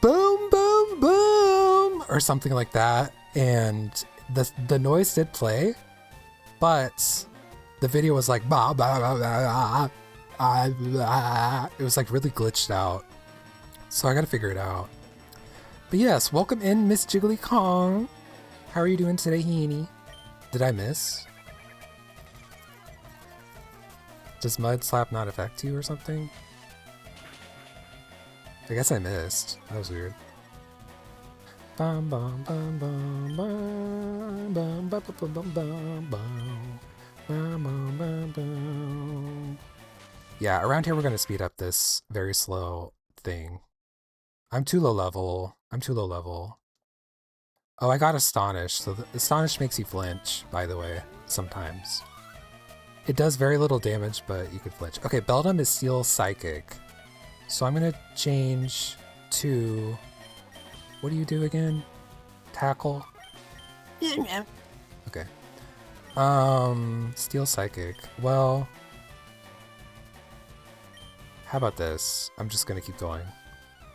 boom, boom, boom, or something like that. And the noise did play, but the video was like, bah, bah, bah, bah, bah, bah. It was like really glitched out. So I gotta figure it out. But yes, welcome in, Miss Jiggly Kong. How are you doing today, Heaney? Did I miss? Does Mud Slap not affect you or something? I guess I missed. That was weird. Bum bum bum bum bum bum bum bum bum bum bum bum bum. Yeah, around here we're gonna speed up this very slow thing. I'm too low level. Oh, I got Astonished. So the Astonished makes you flinch, by the way, sometimes. It does very little damage, but you could flinch. Okay, Beldum is Steel Psychic. So I'm gonna change to... What do you do again? Tackle? Okay. Steel Psychic. Well... How about this? I'm just gonna keep going.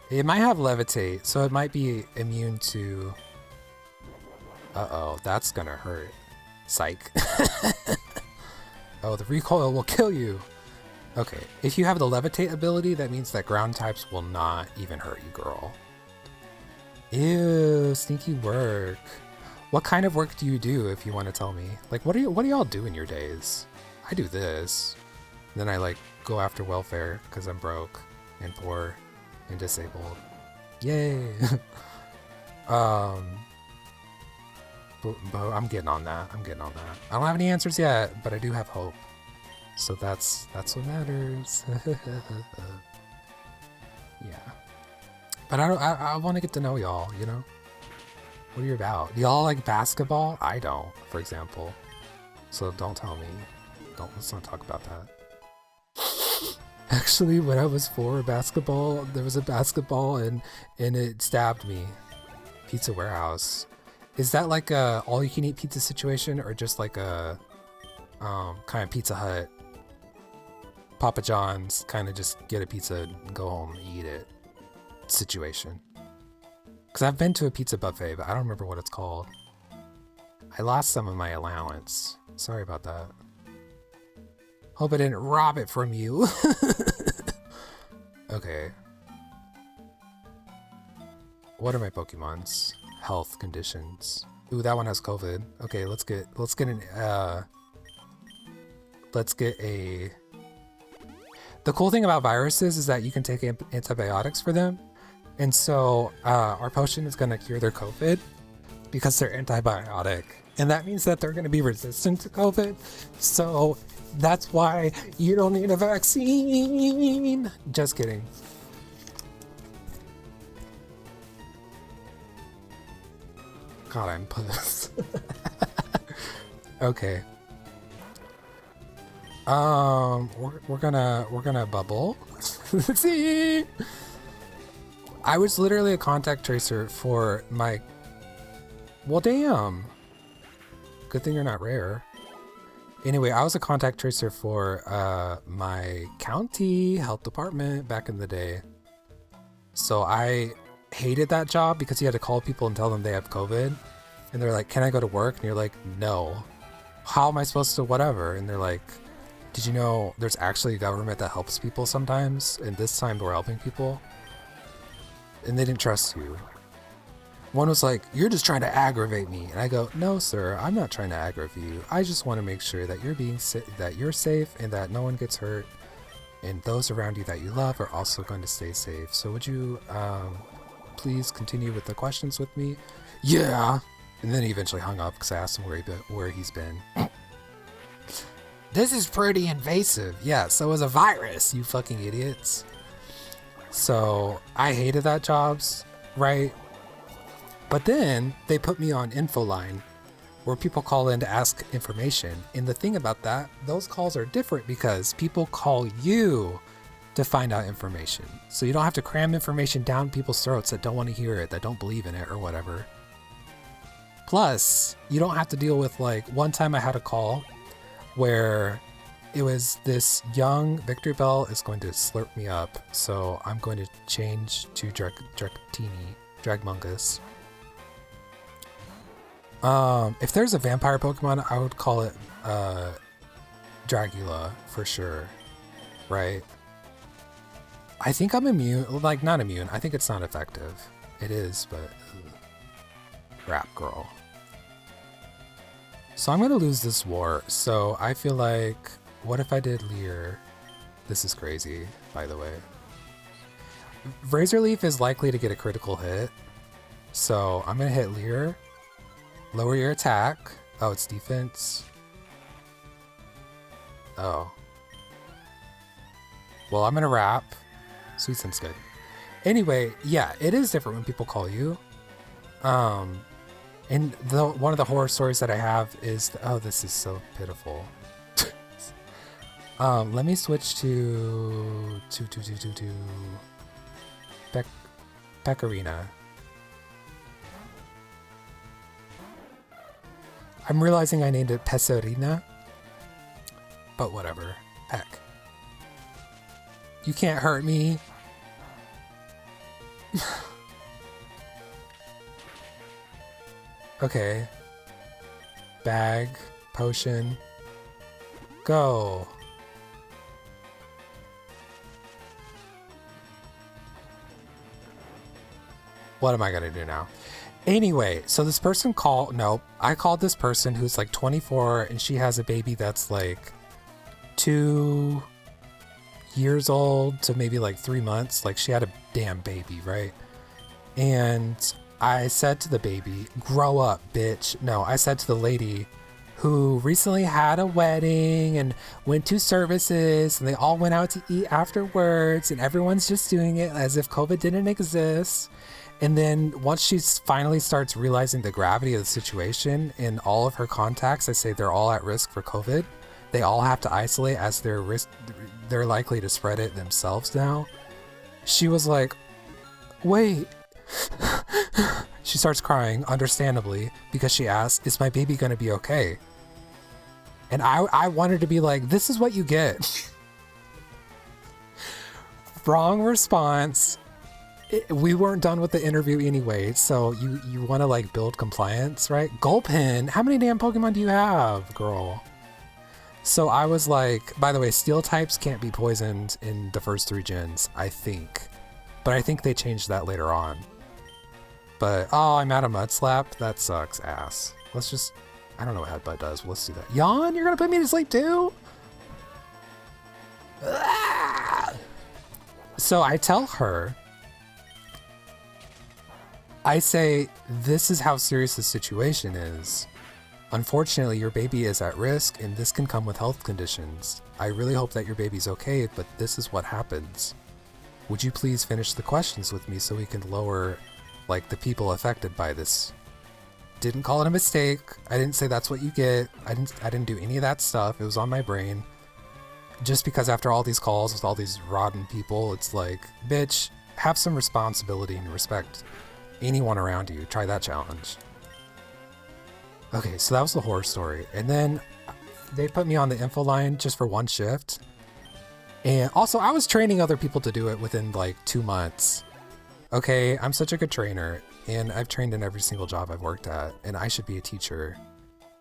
It might have Levitate, so it might be immune to... Uh-oh, that's gonna hurt. Psych. Oh, the recoil will kill you. Okay, if you have the Levitate ability, that means that ground types will not even hurt you, girl. Ew, sneaky work. What kind of work do you do, if you want to tell me? Like, what do y'all do in your days? I do this. Then I like go after welfare because I'm broke and poor and disabled. Yay. But I'm getting on that. I don't have any answers yet, but I do have hope. So that's what matters. Yeah. But I want to get to know y'all, you know? What are you about? Do y'all like basketball? I don't, for example. So don't tell me. Let's not talk about that. Actually, when I was 4, basketball, there was a basketball and it stabbed me. Pizza Warehouse. Is that like a all-you-can-eat pizza situation, or just like a kind of Pizza Hut, Papa John's, kind of just get a pizza and go home and eat it situation? Because I've been to a pizza buffet, but I don't remember what it's called. I lost some of my allowance. Sorry about that. Hope I didn't rob it from you. Okay. What are my Pokemons? Health conditions. Ooh, that one has COVID. Okay, let's get a. The cool thing about viruses is that you can take antibiotics for them, and so our potion is gonna cure their COVID because they're antibiotic, and that means that they're gonna be resistant to COVID. So that's why you don't need a vaccine. Just kidding. God, I'm pissed. Okay. We're gonna bubble. See, I was literally a contact tracer for my. Well, damn. Good thing you're not rare. Anyway, I was a contact tracer for my county health department back in the day. So I hated that job because you had to call people and tell them they have COVID, and they're like, "Can I go to work?" And you're like, "No." How am I supposed to whatever? And they're like, "Did you know there's actually a government that helps people sometimes, and this time we're helping people?" And they didn't trust you. One was like, "You're just trying to aggravate me." And I go, "No, sir, I'm not trying to aggravate you. I just want to make sure that that you're safe and that no one gets hurt, and those around you that you love are also going to stay safe. So would you please continue with the questions with me?" Yeah. And then he eventually hung up because I asked him where he's been. This is pretty invasive. Yeah, so is a virus, you fucking idiots. So I hated that jobs, right? But then they put me on Infoline, where people call in to ask information. And the thing about that, those calls are different because people call you to find out information. So you don't have to cram information down people's throats that don't want to hear it, that don't believe in it or whatever. Plus, you don't have to deal with, like, one time I had a call where it was this young Victor Bell is going to slurp me up. So I'm going to change to Dragmungus. If there's a vampire Pokemon, I would call it Dragula for sure, right? I think I'm immune, like not immune. I think it's not effective. It is, but crap, girl. So I'm gonna lose this war. So I feel like, what if I did Leer? This is crazy, by the way. Razor Leaf is likely to get a critical hit. So I'm gonna hit Leer. Lower your attack. Oh, it's defense. Oh. Well, I'm gonna wrap. Sweet Scent's good. Anyway, yeah, it is different when people call you. And one of the horror stories that I have is, oh, this is so pitiful. Let me switch to Pecorina. I'm realizing I named it Pecorina, but whatever. Peck. You can't hurt me. Okay. Bag, potion, go. What am I gonna do now? Anyway, so this person I called this person who's like 24 and she has a baby that's like 2 years old to maybe like 3 months. Like she had a damn baby, right? And I said to the baby, grow up, bitch. No, I said to the lady who recently had a wedding and went to services and they all went out to eat afterwards and everyone's just doing it as if COVID didn't exist. And then once she finally starts realizing the gravity of the situation in all of her contacts, I say they're all at risk for COVID. They all have to isolate as they're likely to spread it themselves now. She was like, wait. She starts crying, understandably, because she asks, is my baby going to be okay? And I wanted to be like, this is what you get. Wrong response. We weren't done with the interview anyway, so you want to like build compliance, right? Gulpin, how many damn Pokemon do you have, girl? So I was like, by the way, steel types can't be poisoned in the first 3 gens, I think. But I think they changed that later on. But, oh, I'm out of Mud Slap? That sucks ass. Let's just, I don't know what Headbutt does, but let's do that. Yawn, you're gonna put me to sleep too? So I tell her, I say, this is how serious the situation is. Unfortunately, your baby is at risk and this can come with health conditions. I really hope that your baby's okay, but this is what happens. Would you please finish the questions with me so we can lower, like, the people affected by this? Didn't call it a mistake. I didn't say that's what you get. I didn't do any of that stuff. It was on my brain. Just because after all these calls with all these rotten people, it's like, bitch, have some responsibility and respect anyone around you. Try that challenge. Okay, so that was the horror story. And then they put me on the info line just for 1 shift. And also, I was training other people to do it within like 2 months. Okay, I'm such a good trainer, and I've trained in every single job I've worked at, and I should be a teacher.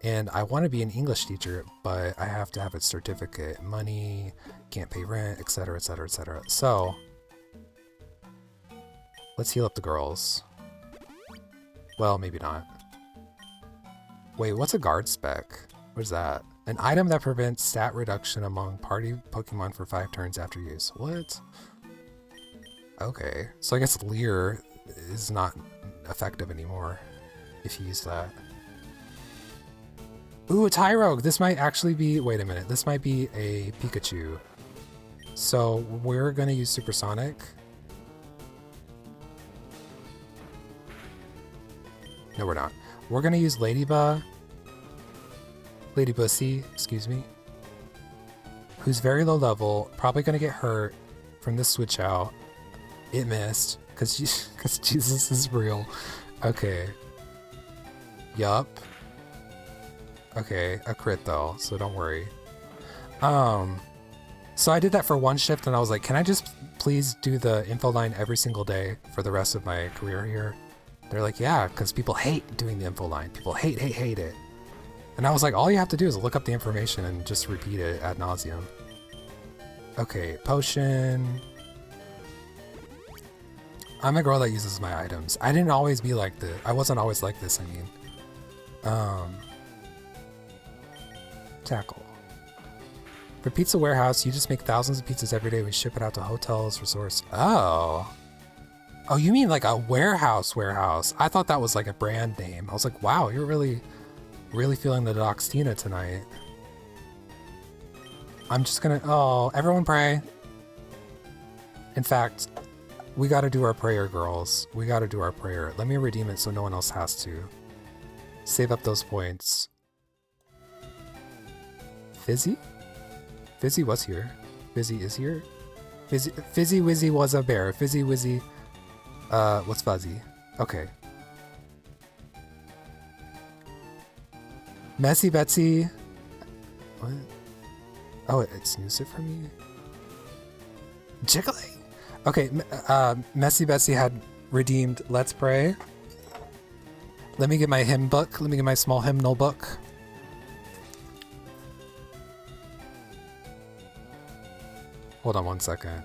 And I want to be an English teacher, but I have to have a certificate, money, can't pay rent, etc., etc., etc. So, let's heal up the girls. Well, maybe not. Wait, what's a guard spec? What is that? An item that prevents stat reduction among party Pokemon for 5 turns after use. What? Okay, so I guess Leer is not effective anymore if you use that. Ooh, a Tyrogue! This might actually be... Wait a minute, this might be a Pikachu. So we're gonna use Supersonic. No, we're not. We're gonna use Lady Bussy, excuse me, who's very low level, probably gonna get hurt from this switch out. It missed, because Jesus is real. Okay. Yup. Okay, a crit though, so don't worry. So I did that for 1 shift and I was like, can I just please do the info line every single day for the rest of my career here? They're like, yeah, because people hate doing the info line. People hate it. And I was like, all you have to do is look up the information and just repeat it ad nauseum. Okay, potion. I'm a girl that uses my items. I didn't always be like this. I wasn't always like this, I mean. Tackle. For Pizza Warehouse, you just make thousands of pizzas every day. We ship it out to hotels, resorts. Oh. Oh, you mean like a warehouse? I thought that was like a brand name. I was like, wow, you're really feeling the Doxtina tonight. I'm just gonna, oh, everyone pray. In fact, we gotta do our prayer, girls. We gotta do our prayer. Let me redeem it so no one else has to. Save up those points. Fizzy? Fizzy was here. Fizzy is here. Fizzy Wizzy was a bear. Fizzy Wizzy, what's fuzzy? Okay. Messy Betsy. What? Oh, it snoozed it for me? Jiggling? Okay, Messy Betsy had redeemed Let's Pray. Let me get my hymn book. Let me get my small hymnal book. Hold on 1 second.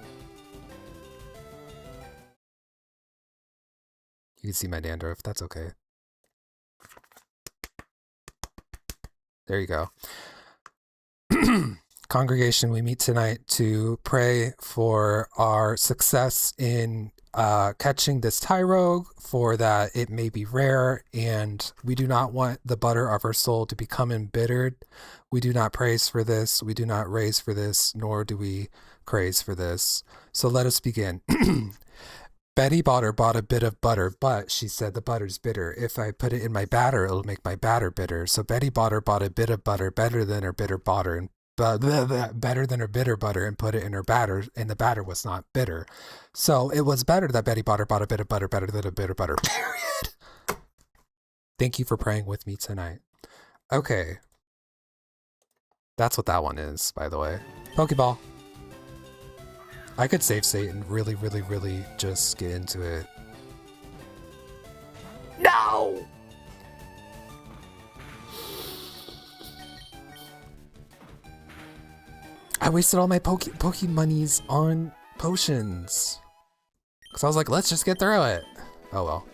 You can see my dandruff. That's okay. There you go. Congregation, we meet tonight to pray for our success in catching this tyrogue, for that it may be rare, and we do not want the butter of our soul to become embittered. We do not praise for this, we do not raise for this, nor do we craze for this. So let us begin. Betty Botter bought a bit of butter, but she said the butter's bitter. If I put it in my batter, it'll make my batter bitter. So Betty Botter bought a bit of butter better than her bitter butter, and better than her bitter butter, and put it in her batter, and the batter was not bitter. So it was better that Betty Botter bought a bit of butter better than a bitter butter. Period. Thank you for praying with me tonight. Okay. That's what that one is, by the way. Pokeball. I could save state and really, really, really just get into it. No! I wasted all my Poke monies on potions. Because I was like, let's just get through it. Oh well.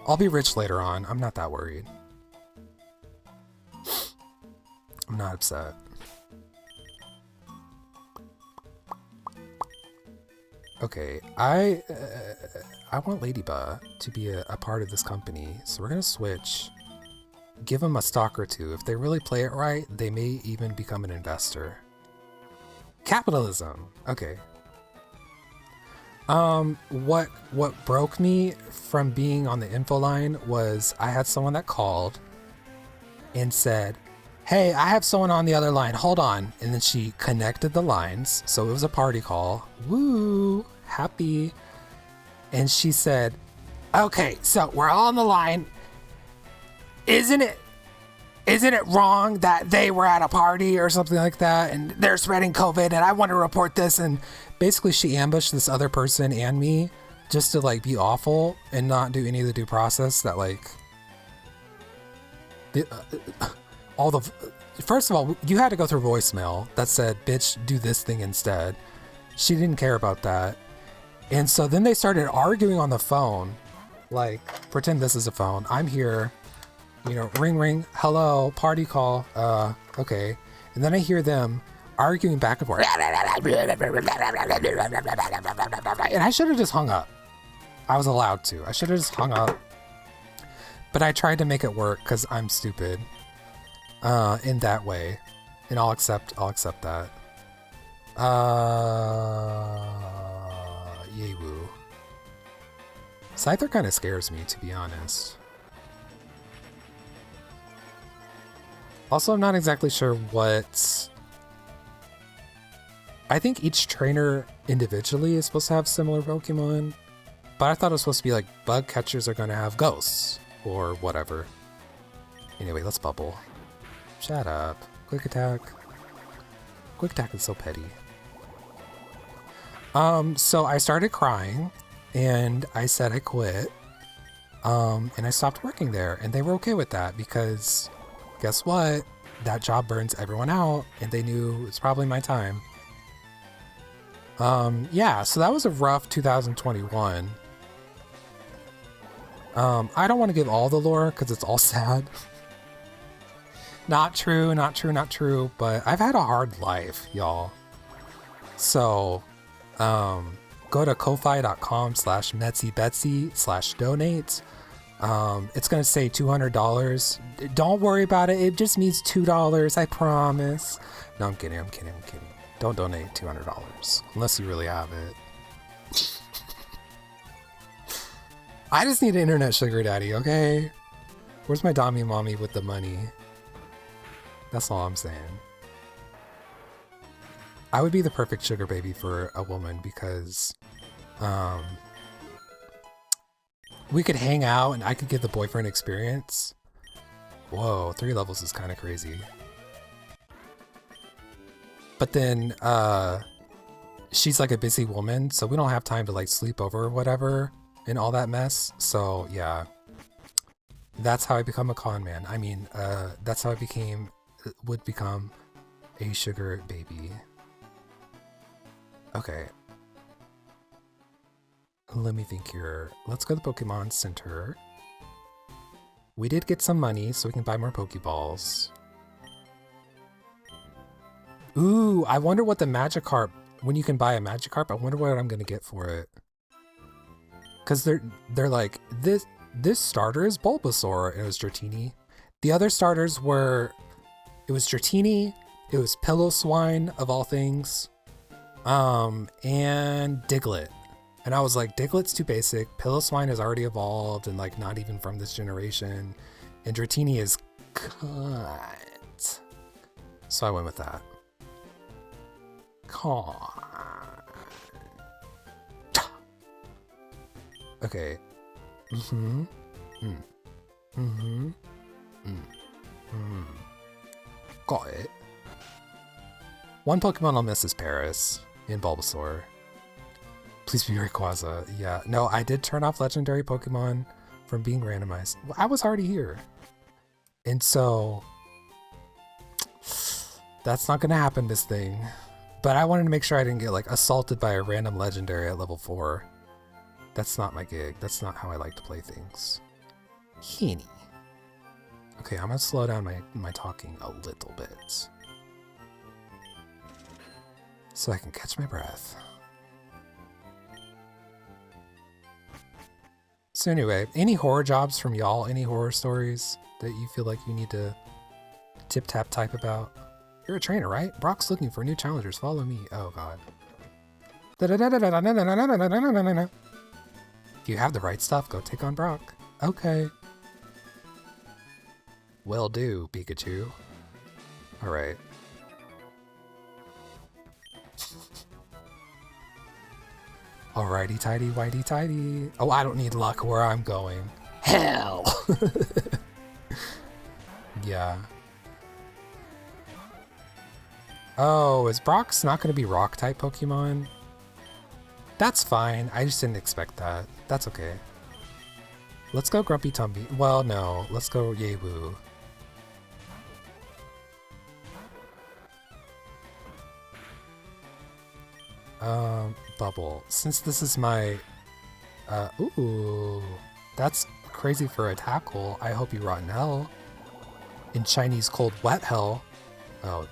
I'll be rich later on. I'm not that worried. I'm not upset. Okay, I want Ladybug to be a part of this company, so we're gonna switch. Give them a stock or two. If they really play it right, they may even become an investor. Capitalism. Okay. What broke me from being on the info line was I had someone that called and said, "Hey, I have someone on the other line. Hold on." And then she connected the lines. So it was a party call. Woo, happy. And she said, "Okay, so we're all on the line. Isn't it wrong that they were at a party or something like that and they're spreading COVID and I want to report this?" And basically she ambushed this other person and me just to like be awful and not do any of the due process that like first of all, you had to go through voicemail that said, "Bitch, do this thing instead." She didn't care about that. And so then they started arguing on the phone, like, pretend this is a phone. I'm here, you know, ring, ring, hello, party call, okay. And then I hear them arguing back and forth. And I should have just hung up. I was allowed to. I should have just hung up. But I tried to make it work because I'm stupid. In that way. And I'll accept that. Yay woo. Scyther kind of scares me, to be honest. Also, I'm not exactly sure what... I think each trainer individually is supposed to have similar Pokemon, but I thought it was supposed to be like bug catchers are going to have ghosts, or whatever. Anyway, let's bubble. Shut up. Quick attack. Quick attack is so petty. So I started crying, and I said I quit, and I stopped working there, and they were okay with that, because guess what? That job burns everyone out, and they knew it's probably my time. Yeah, so that was a rough 2021. I don't want to give all the lore, because it's all sad. Not true, not true, not true, but I've had a hard life, y'all. So, go to ko-fi.com/metsybetsy/donate. It's going to say $200. Don't worry about it. It just means $2, I promise. No, I'm kidding. Don't donate $200 unless you really have it. I just need an internet sugar daddy, okay? Where's my Dami mommy with the money? That's all I'm saying. I would be the perfect sugar baby for a woman because we could hang out and I could give the boyfriend experience. Whoa, 3 levels is kind of crazy. But then she's like a busy woman, so we don't have time to like sleep over or whatever and all that mess. So yeah, that's how I become a con man. I mean, that's how I would become a sugar baby. Okay. Let me think here. Let's go to the Pokemon Center. We did get some money, so we can buy more Pokeballs. Ooh, I wonder what the Magikarp, when you can buy a Magikarp, I wonder what I'm gonna get for it. Cause they're like, this starter is Bulbasaur, and it was Dratini. The other starters were, it was Dratini, it was Pillow-Swine of all things, and Diglett. And I was like, Diglett's too basic, Pillow-Swine has already evolved and like not even from this generation, and Dratini is cut. So I went with that. Okay. Got it. One Pokemon I'll miss is Paris in Bulbasaur. Please be Rayquaza. Yeah. No, I did turn off legendary Pokemon from being randomized. Well, I was already here. And so that's not gonna happen this thing. But I wanted to make sure I didn't get like assaulted by a random legendary at level 4. That's not my gig. That's not how I like to play things. Henny. Okay, I'm gonna slow down my talking a little bit. So I can catch my breath. So anyway, any horror jobs from y'all? Any horror stories that you feel like you need to tip-tap type about? You're a trainer, right? Brock's looking for new challengers. Follow me. Oh, God. If you have the right stuff, go take on Brock. Okay. Will do, Pikachu. Alright. Alrighty tighty, whitey tighty. Oh, I don't need luck where I'm going. Hell! Yeah. Oh, is Brock's not going to be rock-type Pokemon? That's fine. I just didn't expect that. That's okay. Let's go Grumpy Tumby. Well, no. Let's go Yewu. Bubble. Since this is my... ooh. That's crazy for a tackle. I hope you rot in hell. In Chinese, cold wet hell. Oh.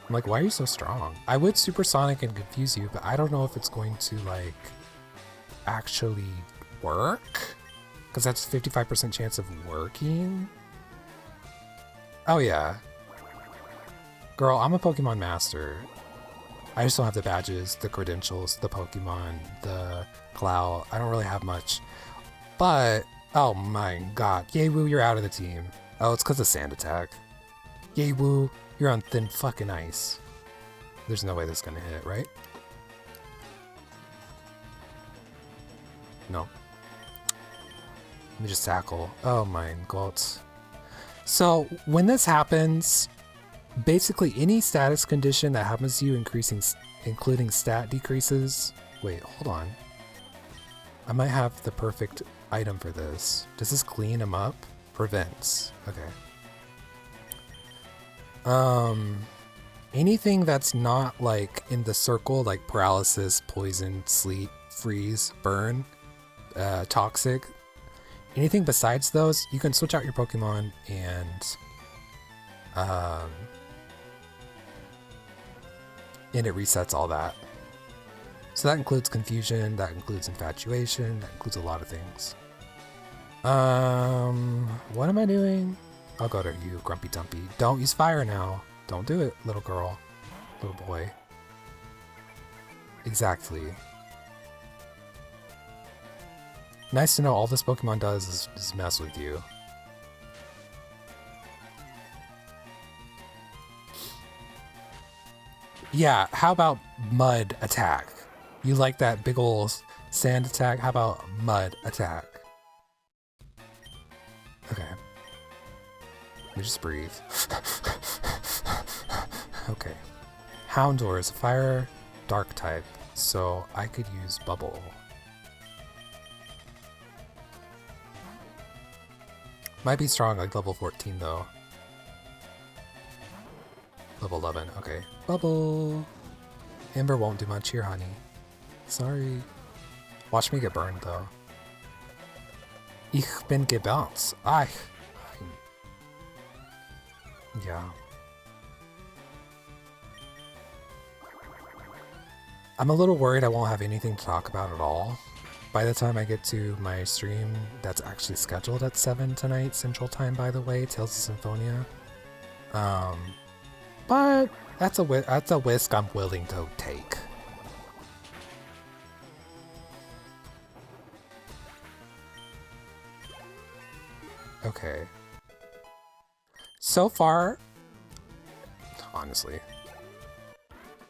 I'm like, why are you so strong? I would supersonic and confuse you, but I don't know if it's going to, like, actually work. Because that's a 55% chance of working. Oh, yeah. Girl, I'm a Pokemon master. I just don't have the badges, the credentials, the Pokemon, the clout. I don't really have much. But, oh my god. Yewu, you're out of the team. Oh, it's because of Sand Attack. Yewu, you're on thin fucking ice. There's no way this is gonna hit, right? No. Let me just tackle. Oh my god. So, when this happens, basically any status condition that happens to you including stat decreases... Wait, hold on. I might have the perfect item for this. Does this clean them up? Prevents. Okay. Anything that's not like in the circle, like paralysis, poison, sleep, freeze, burn, toxic, anything besides those, you can switch out your Pokemon and it resets all that. So that includes confusion, that includes infatuation, that includes a lot of things. What am I doing? I'll go to you, Grumpy Dumpy. Don't use fire now. Don't do it, little girl. Little boy. Exactly. Nice to know all this Pokemon does is mess with you. Yeah, how about Mud Attack? You like that big ol' sand attack? How about Mud Attack? Okay. Let me just breathe. Okay. Houndour is a fire dark type, so I could use Bubble. Might be strong, like level 14 though. Level 11, okay. Bubble! Ember won't do much here, honey. Sorry. Watch me get burned, though. Ich bin gebannt. Yeah. I'm a little worried I won't have anything to talk about at all by the time I get to my stream that's actually scheduled at 7 tonight, Central Time, by the way, Tales of Symphonia. But that's a risk I'm willing to take. Okay. So far, honestly,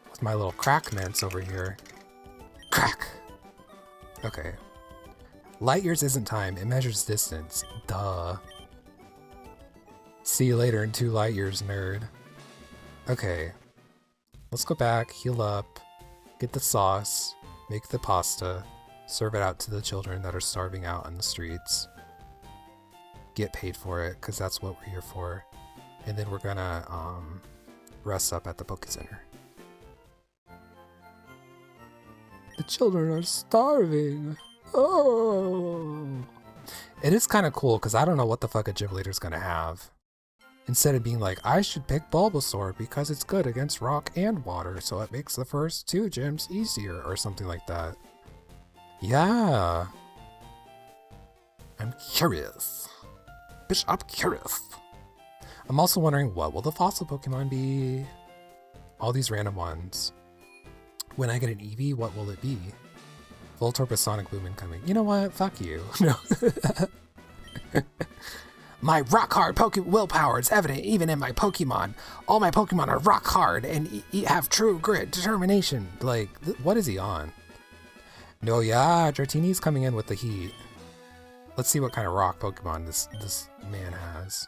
with my little crack mints over here. Crack! Okay. Light years isn't time, it measures distance. Duh. See you later in 2 light years, nerd. Okay. Let's go back, heal up, get the sauce, make the pasta, serve it out to the children that are starving out on the streets. Get paid for it, because that's what we're here for. And then we're gonna rest up at the Poke Center. The children are starving. Oh. It is kind of cool, because I don't know what the fuck a gym leader's gonna have. Instead of being like, I should pick Bulbasaur because it's good against rock and water, so it makes the first 2 gyms easier, or something like that. Yeah. I'm curious. Bitch, I'm curious. I'm also wondering, what will the fossil Pokemon be? All these random ones. When I get an Eevee, what will it be? Voltorb with Sonic Boom incoming. You know what? Fuck you. No. My rock hard willpower is evident even in my Pokemon. All my Pokemon are rock hard and have true grit, determination. Like, what is he on? No, yeah, Dratini's coming in with the heat. Let's see what kind of rock Pokemon this man has.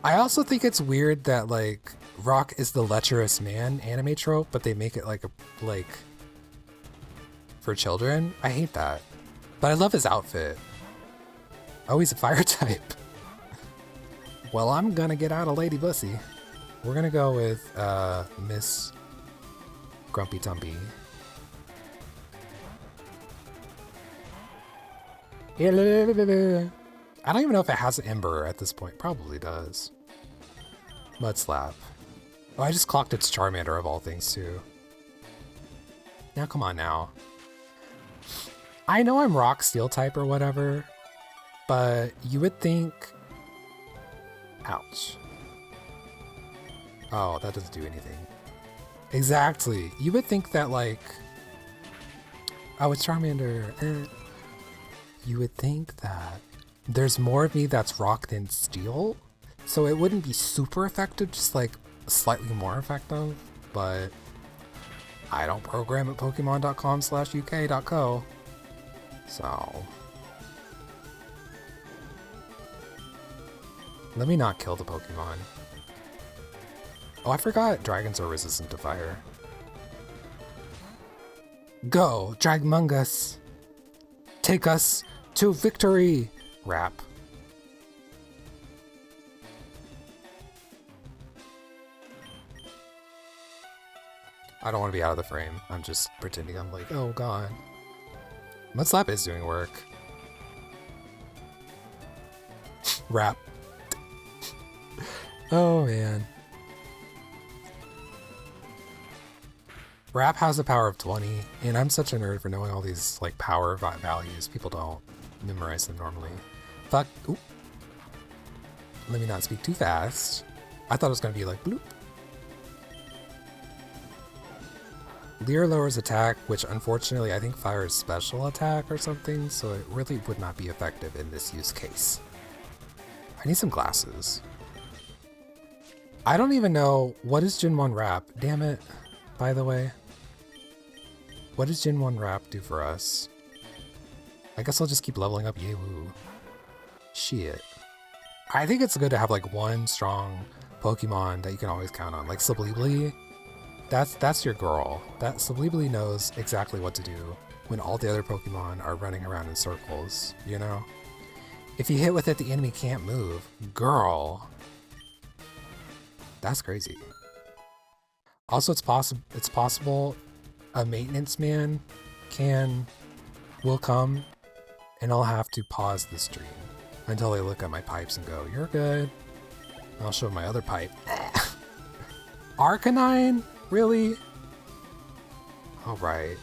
I also think it's weird that, like, rock is the lecherous man anime trope, but they make it like for children. I hate that. But I love his outfit. Oh, he's a fire type. Well, I'm gonna get out of Lady Bussy. We're gonna go with Miss Grumpy Tumpy. I don't even know if it has an Ember at this point. Probably does. Mud Slap. Oh, I just clocked its Charmander of all things too. Now come on now. I know I'm Rock Steel type or whatever, but you would think... Ouch. Oh, that doesn't do anything. Exactly. You would think that, like... Oh, it's Charmander. You would think that there's more of me that's rock than steel, so it wouldn't be super effective, just like slightly more effective, but I don't program at pokemon.com/uk.co, so let me not kill the Pokemon. Oh, I forgot dragons are resistant to fire. Go, Dragmungus! Take us to victory! Rap. I don't want to be out of the frame. I'm just pretending I'm like, oh god. Mudslap is doing work. Rap. Oh man. Rap has a power of 20, and I'm such a nerd for knowing all these like power values. People don't memorize them normally. Fuck. Oop. Let me not speak too fast. I thought it was gonna be like bloop. Leer lowers attack, which unfortunately I think fire is special attack or something, so it really would not be effective in this use case. I need some glasses. I don't even know what is Gen 1 Rap. Damn it. By the way. What does Gen 1 Rap do for us? I guess I'll just keep leveling up. Yay woo. Shit. I think it's good to have like one strong Pokemon that you can always count on. Like Sublibely. That's your girl. That Sublibely knows exactly what to do when all the other Pokemon are running around in circles, you know? If you hit with it, the enemy can't move. Girl. That's crazy. Also, it's possible a maintenance man will come and I'll have to pause the stream until they look at my pipes and go, "You're good." And I'll show my other pipe. Arcanine? Really? Alright.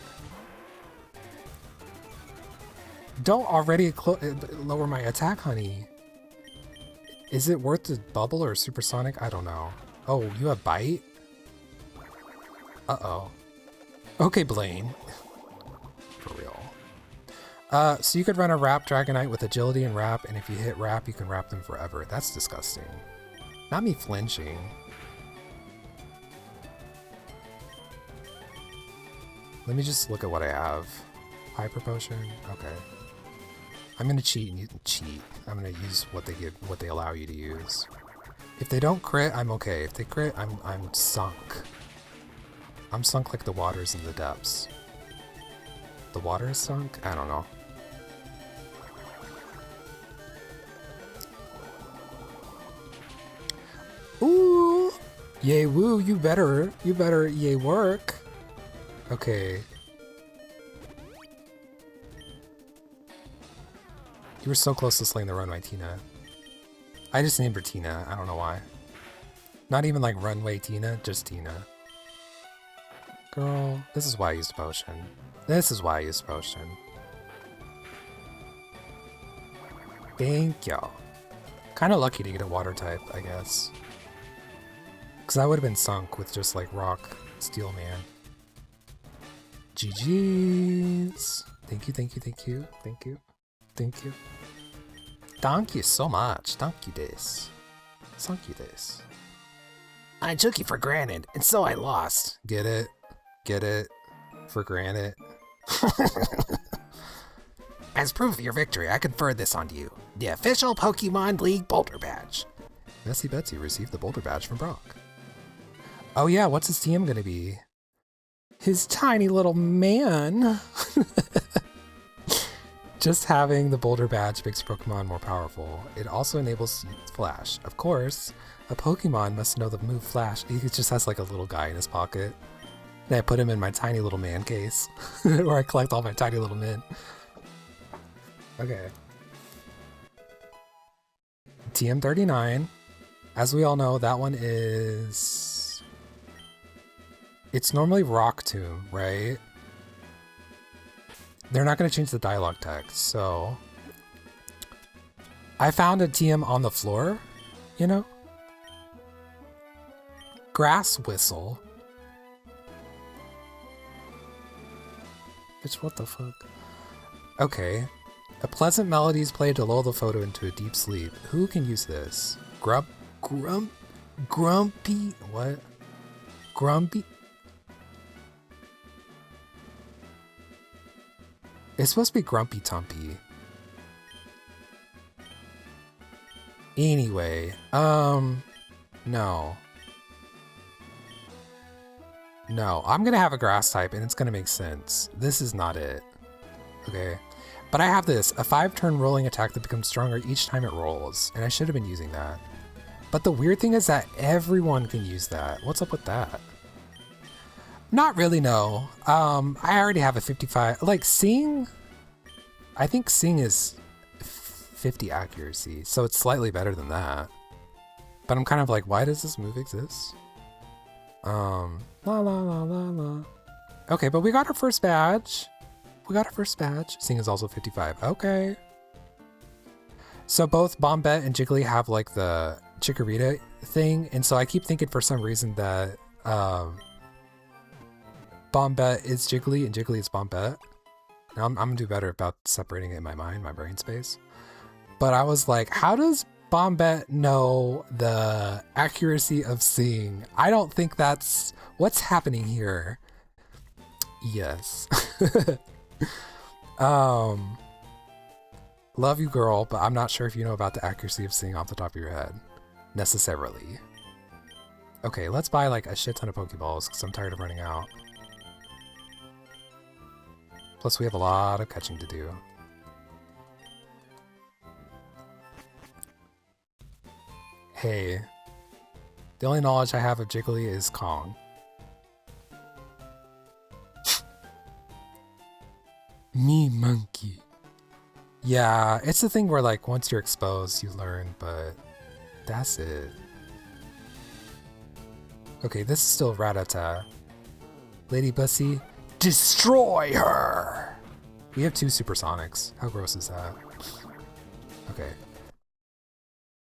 Don't already lower my attack, honey. Is it worth the bubble or supersonic? I don't know. Oh, you have bite? Uh-oh. Okay, Blaine. For real. So you could run a Wrap Dragonite with agility and Wrap, and if you hit Wrap, you can wrap them forever. That's disgusting. Not me flinching. Let me just look at what I have. Hyper Potion? Okay. I'm gonna cheat and cheat. I'm gonna use what they allow you to use. If they don't crit, I'm okay. If they crit, I'm sunk. I'm sunk like the waters in the depths. The water is sunk? I don't know. Ooh! Yay woo, you better yay work. Okay. You were so close to slaying the Runway Tina. I just named her Tina, I don't know why. Not even like Runway Tina, just Tina. Girl, this is why I used a potion. This is why I used a potion. Thank y'all. Kinda lucky to get a water type, I guess. Because I would have been sunk with just like Rock Steel Man. GG's. Thank you, thank you, thank you, thank you, thank you. Thank you so much. Thank you this. Thank you this. I took you for granted, and so I lost. Get it? Get it? For granted? As proof of your victory, I confer this onto you. The official Pokemon League Boulder Badge. Messy Betsy received the Boulder Badge from Brock. Oh yeah, what's his TM gonna be? His tiny little man. Just having the Boulder Badge makes Pokemon more powerful. It also enables Flash. Of course, a Pokemon must know the move Flash. He just has like a little guy in his pocket. And I put him in my tiny little man case, where I collect all my tiny little men. Okay. TM39. As we all know, that one is... It's normally Rock Tomb, right? They're not going to change the dialogue text, so... I found a TM on the floor, you know? Grass Whistle. Bitch, what the fuck? Okay. A pleasant melody is played to lull the photo into a deep sleep. Who can use this? Grumpy... What? Grumpy... It's supposed to be Grumpy Tumpy. Anyway, no. No, I'm gonna have a grass type and it's gonna make sense. This is not it. Okay. But I have this, a 5-turn rolling attack that becomes stronger each time it rolls, and I should have been using that. But the weird thing is that everyone can use that. What's up with that? Not really, no. I already have a 55, like Sing, I think Sing is 50 accuracy, so it's slightly better than that. But I'm kind of like, why does this move exist? La la la la la. Okay, but we got our first badge. We got our first badge. Sing is also 55, okay. So both Bombette and Jiggly have like the Chikorita thing, and so I keep thinking for some reason that Bombette is Jiggly and Jiggly is Bombette. Now I'm gonna do better about separating it in my mind, my brain space. But I was like, how does Bombette know the accuracy of Sing? I don't think that's what's happening here. Yes. Love you, girl, but I'm not sure if you know about the accuracy of Sing off the top of your head. Necessarily. Okay, let's buy like a shit ton of Pokeballs because I'm tired of running out. Plus, we have a lot of catching to do. Hey. The only knowledge I have of Jiggly is Kong. Monkey. Yeah, it's the thing where like once you're exposed, you learn, but that's it. Okay, this is still Rattata. Lady Bussy, destroy her! We have 2 supersonics. How gross is that? Okay.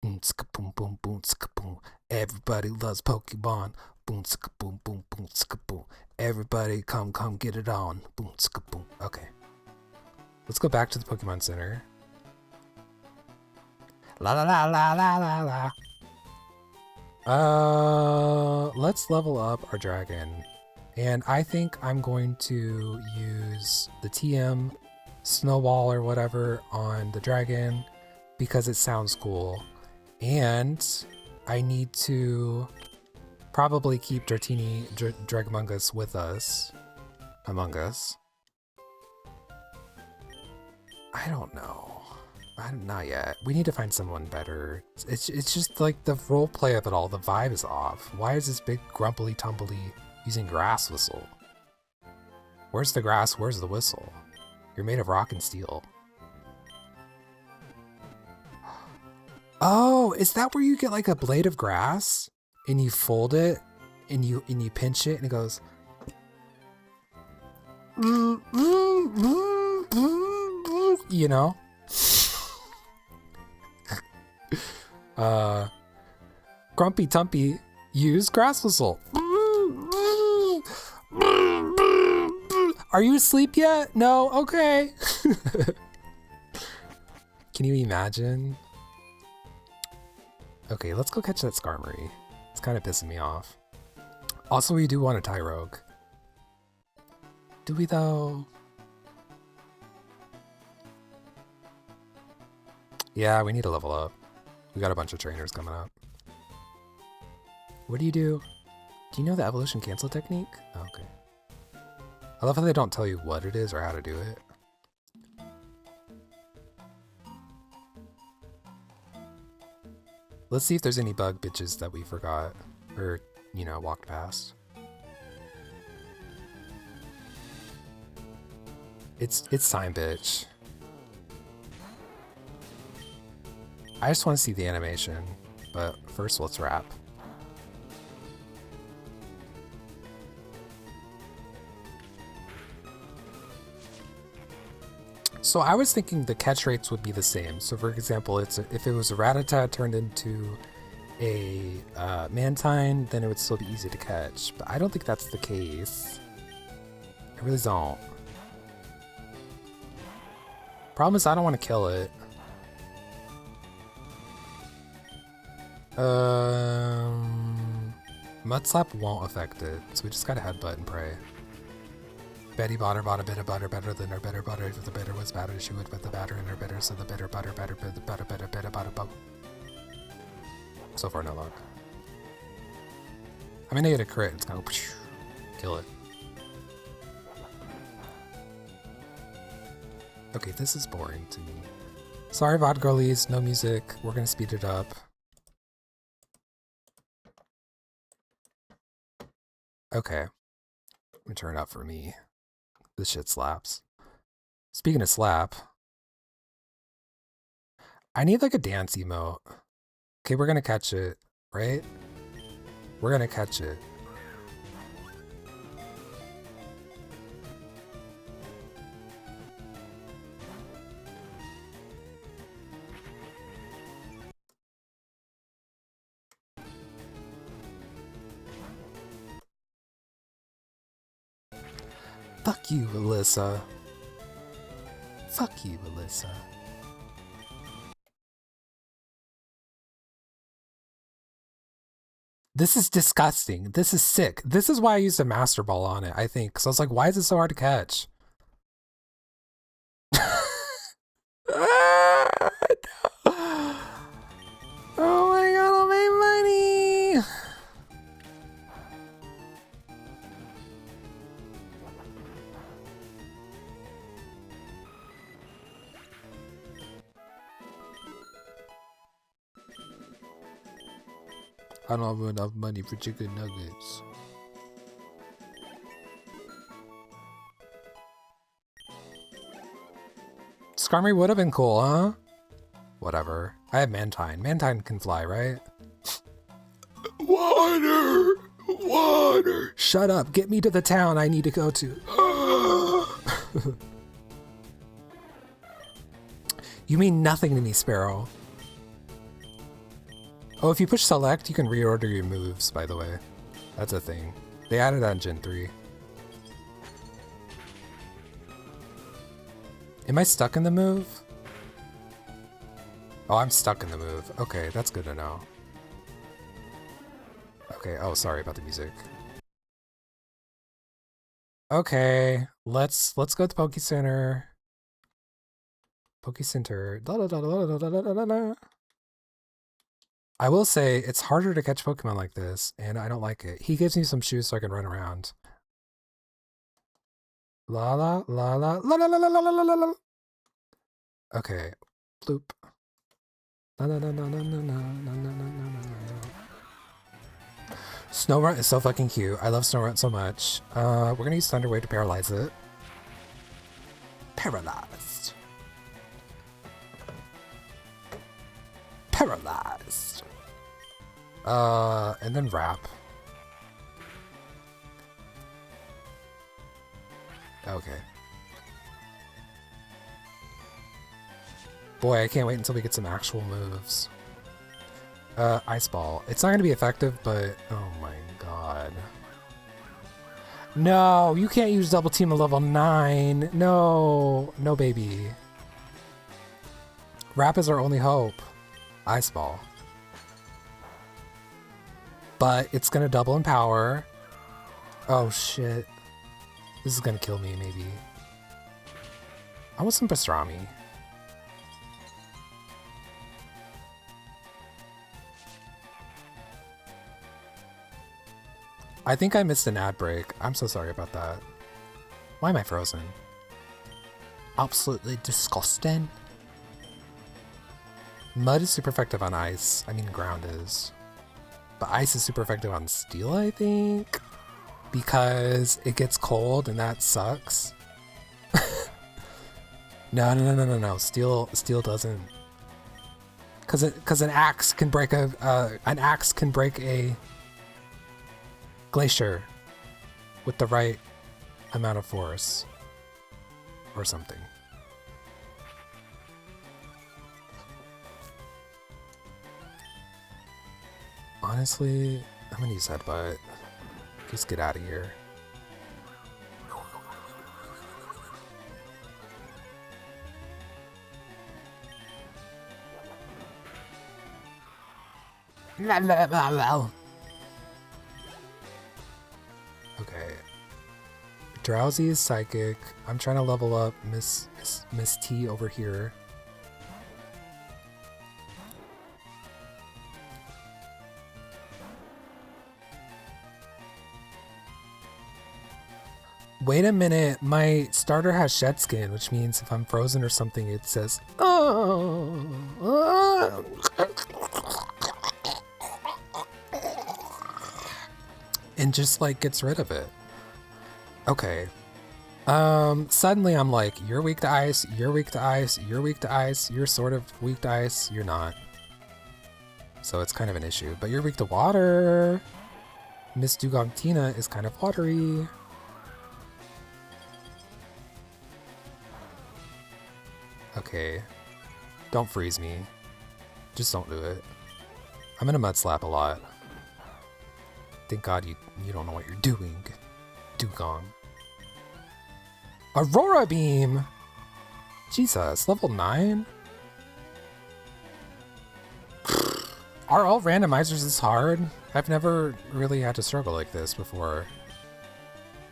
Boom, ska boom, boom, boom, ska boom. Everybody loves Pokemon. Boom, ska boom, boom, boom, ska boom. Everybody come get it on. Boom, ska boom. Okay. Let's go back to the Pokemon Center. La la la la la la la. Let's level up our dragon. And I think I'm going to use the TM Snowball or whatever on the dragon because it sounds cool. And I need to probably keep Dratini Dragamungus with us. Among us. I don't know. Not yet. We need to find someone better. It's just like the role play of it all. The vibe is off. Why is this big grumpily tumbly using grass whistle? Where's the grass? Where's the whistle? You're made of rock and steel. Oh, is that where you get like a blade of grass and you fold it and you pinch it and it goes you know? Grumpy Tumpy use grass whistle. Are you asleep yet? No? Okay. Can you imagine? Okay, let's go catch that Skarmory. It's kind of pissing me off. Also, we do want a Tyrogue. Do we though? Yeah, we need to level up. We got a bunch of trainers coming up. What do? Do you know the evolution cancel technique? Oh, okay. I love how they don't tell you what it is or how to do it. Let's see if there's any bug bitches that we forgot or, you know, walked past. It's time, bitch. I just want to see the animation, but first let's rap. So I was thinking the catch rates would be the same. So for example, if it was a Rattata turned into a Mantine, then it would still be easy to catch. But I don't think that's the case. I really don't. Problem is I don't want to kill it. Mudslap won't affect it, so we just gotta headbutt and pray. Betty bought a bit of butter better than her better butter. If the bitter was better, she would put the batter in her bitter, so the bitter butter better, the butter better butter. So far, no luck. I'm gonna get a crit. It's gonna go kill it. Okay, this is boring to me. Sorry, VOD girlies, no music. We're gonna speed it up. Okay. I'm gonna turn it up for me. This shit slaps. Speaking of slap, I need like a dance emote. Okay, we're gonna catch it, right? We're gonna catch it. Fuck you, Alyssa. Fuck you, Alyssa. This is disgusting. This is sick. This is why I used a Master Ball on it, I think. Because I was like, why is it so hard to catch? Oh my god, I'll make money! I don't have enough money for chicken nuggets. Skarmory would have been cool, huh? Whatever. I have Mantine. Mantine can fly, right? Water! Water! Shut up. Get me to the town I need to go to. You mean nothing to me, Sparrow. Oh, if you push select, you can reorder your moves, by the way. That's a thing. They added that in Gen 3. Am I stuck in the move? Oh, I'm stuck in the move. Okay, that's good to know. Okay, oh, sorry about the music. Okay, let's go to Poke Center. Poke Center. I will say it's harder to catch Pokemon like this, and I don't like it. He gives me some shoes so I can run around. La la la la la la la la la la la la. Okay, bloop. La la la la la la la la la la. Snorunt is so fucking cute. I love Snorunt so much. We're gonna use Thunder Wave to paralyze it. Paralyzed. Paralyzed. And then Wrap. Okay. Boy, I can't wait until we get some actual moves. Ice Ball. It's not gonna be effective, but oh my god. No, you can't use Double Team at level 9. No, no baby. Wrap is our only hope. Ice Ball. But it's gonna double in power. Oh shit. This is gonna kill me, maybe. I want some pastrami. I think I missed an ad break. I'm so sorry about that. Why am I frozen? Absolutely disgusting. Mud is super effective on ice. I mean, ground is. But ice is super effective on steel, I think. Because it gets cold and that sucks. No. Steel doesn't. Because an axe can break a glacier with the right amount of force or something. Honestly, I'm gonna use Headbutt. Just get out of here. Okay. Drowsy is psychic. I'm trying to level up Miss T over here. Wait a minute, my starter has shed skin, which means if I'm frozen or something, it says, oh. And just like gets rid of it. Okay. Suddenly I'm like, you're weak to ice, you're weak to ice, you're weak to ice, you're sort of weak to ice, you're not. So it's kind of an issue, but you're weak to water. Miss Dugongtina is kind of watery. Okay. Don't freeze me. Just don't do it. I'm gonna mud slap a lot. Thank God you don't know what you're doing. Dugong. Aurora Beam! Jesus, level 9? Are all randomizers this hard? I've never really had to struggle like this before.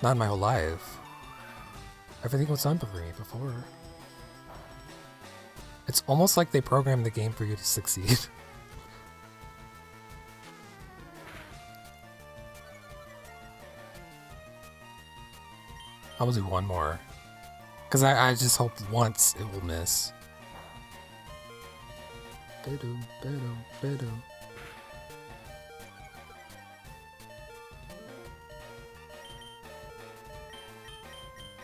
Not in my whole life. Everything was done for me before. It's almost like they programmed the game for you to succeed. I will do one more. Because I just hope once it will miss.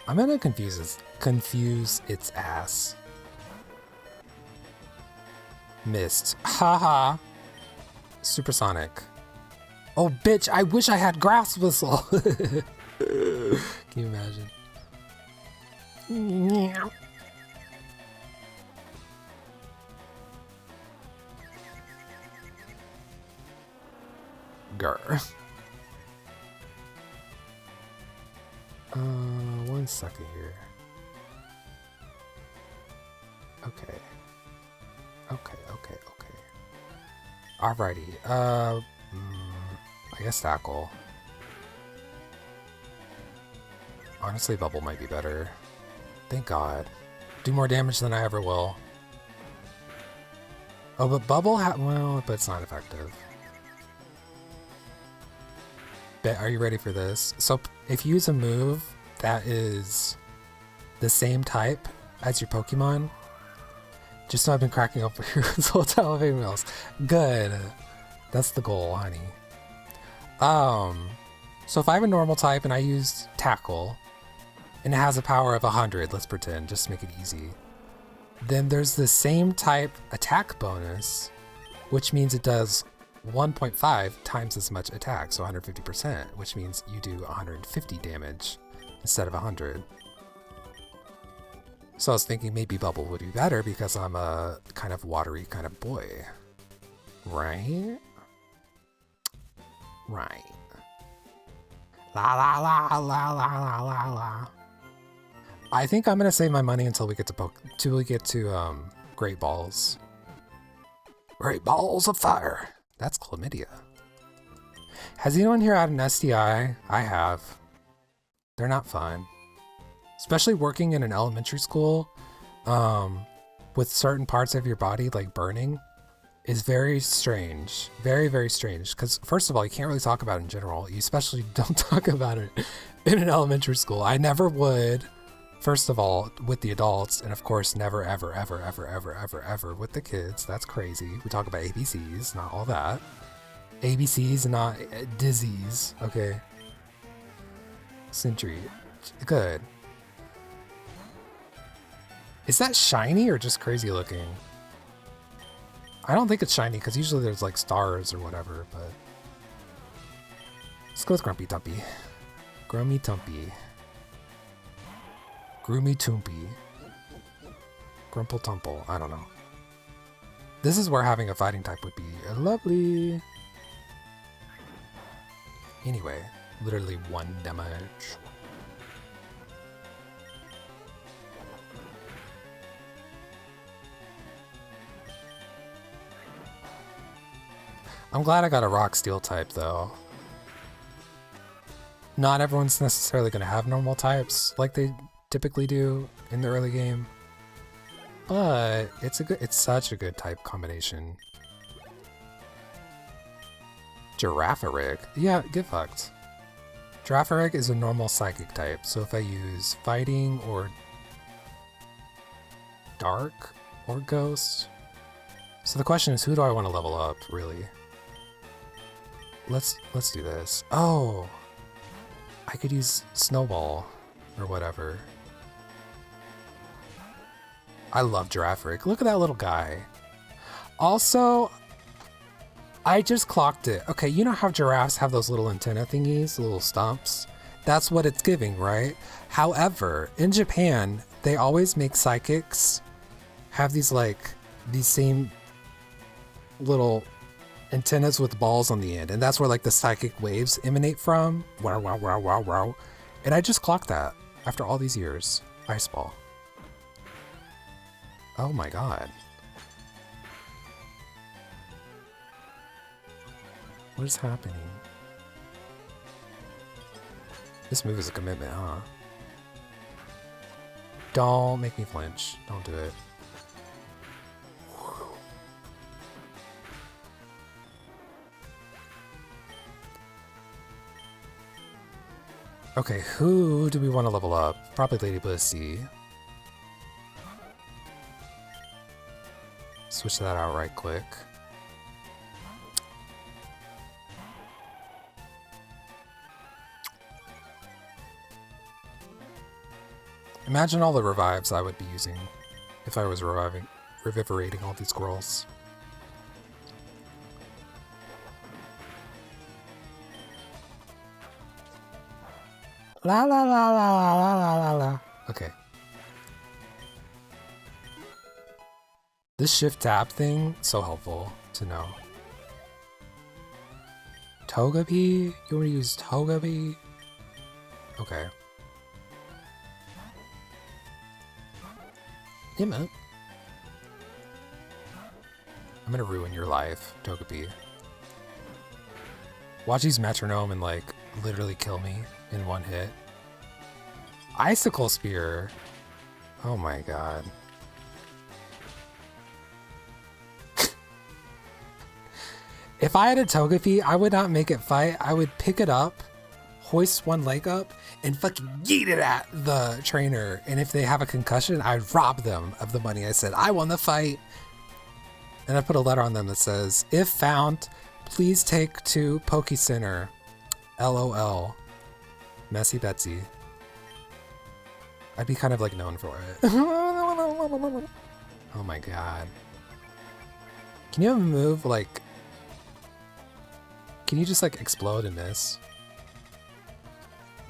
I'm gonna confuse its ass. Missed. Haha. Supersonic. Oh, bitch, I wish I had Grass Whistle. Can you imagine? Grr. 1 second here. Okay. Alrighty. I guess Tackle. Honestly, Bubble might be better. Thank God. Do more damage than I ever will. Oh, but Bubble well, but it's not effective. Are you ready for this? So if you use a move that is the same type as your Pokemon, just so I've been cracking up here this whole time with emails. Good. That's the goal, honey. So if I have a normal type and I use Tackle, and it has a power of 100, let's pretend, just to make it easy, then there's the same type attack bonus, which means it does 1.5 times as much attack, so 150%, which means you do 150 damage instead of 100. So I was thinking maybe Bubble would be better because I'm a kind of watery kind of boy. Right? Right. La la la la la la la la. I think I'm gonna save my money until we get to Great Balls. Great Balls of Fire. That's chlamydia. Has anyone here had an STI? I have. They're not fun. Especially working in an elementary school with certain parts of your body like burning is very strange. Very, very strange. Because first of all, you can't really talk about it in general. You especially don't talk about it in an elementary school. I never would. First of all, with the adults, and of course, never, ever, ever, ever, ever, ever, ever with the kids. That's crazy. We talk about ABCs, not all that. ABCs, not disease. Okay. Sentry. Good. Is that shiny or just crazy looking? I don't think it's shiny because usually there's like stars or whatever, but let's go with Grumpy Tumpy. Grummy Tumpy. Groomy Toompy. Grumple Tumple. I don't know. This is where having a fighting type would be lovely. Anyway, literally 1 damage. I'm glad I got a Rock Steel type though. Not everyone's necessarily going to have normal types like they typically do in the early game, but it's such a good type combination. Girafarig? Yeah, get fucked. Girafarig is a normal psychic type, so if I use fighting or dark or ghost, so the question is, who do I want to level up really? Let's do this. Oh, I could use Snowball or whatever. I love Girafarig. Look at that little guy. Also, I just clocked it. Okay, you know how giraffes have those little antenna thingies, little stumps? That's what it's giving, right? However, in Japan, they always make psychics have these same little antennas with balls on the end, and that's where like the psychic waves emanate from. Wow, wow, wow, wow, wow. And I just clocked that after all these years. Ice Ball. Oh my god. What is happening? This move is a commitment, huh? Don't make me flinch. Don't do it. Okay, who do we want to level up? Probably Lady Blissey. Switch that out right quick. Imagine all the revives I would be using if I was revivorating all these squirrels. La la la la la la la la la. Okay. This shift tab thing, so helpful to know. Togepi? You want to use Togepi? Okay. Yeah, man. I'm gonna ruin your life, Togepi. Watch these metronome and like literally kill me in one hit. Icicle Spear. Oh my god. If I had a Togepi, I would not make it fight. I would pick it up, hoist one leg up, and fucking yeet it at the trainer. And if they have a concussion, I'd rob them of the money. I said, I won the fight. And I put a letter on them that says, if found, please take to Poke Center. LOL. Messy Betsy. I'd be kind of like known for it. Oh my god. Can you have a move like... Can you just like explode and miss?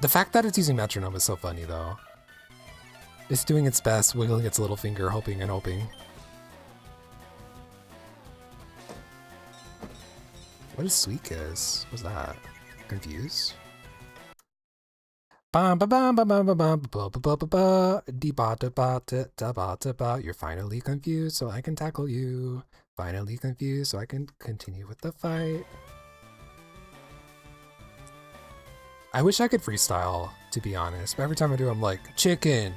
The fact that it's using metronome is so funny though. It's doing its best, wiggling its little finger, hoping and hoping. What is Sweet Kiss? What's that? Confused? You're finally confused, so I can tackle you. Finally confused, so I can continue with the fight. I wish I could freestyle, to be honest, but every time I do, I'm like, chicken,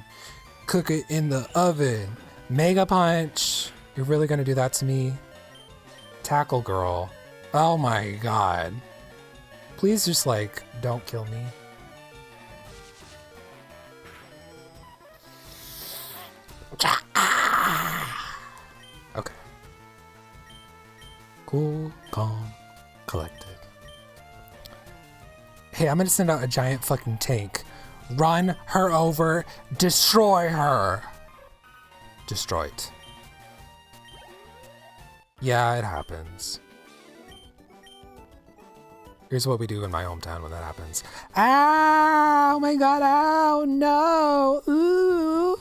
cook it in the oven, Mega Punch. You're really gonna do that to me? Tackle Girl. Oh my god. Please just like, don't kill me. Okay. Cool, calm, collected. Hey, I'm gonna send out a giant fucking tank. Run her over, destroy her. Destroyed. Yeah, it happens. Here's what we do in my hometown when that happens. Ow, oh my god, ow, no, ooh.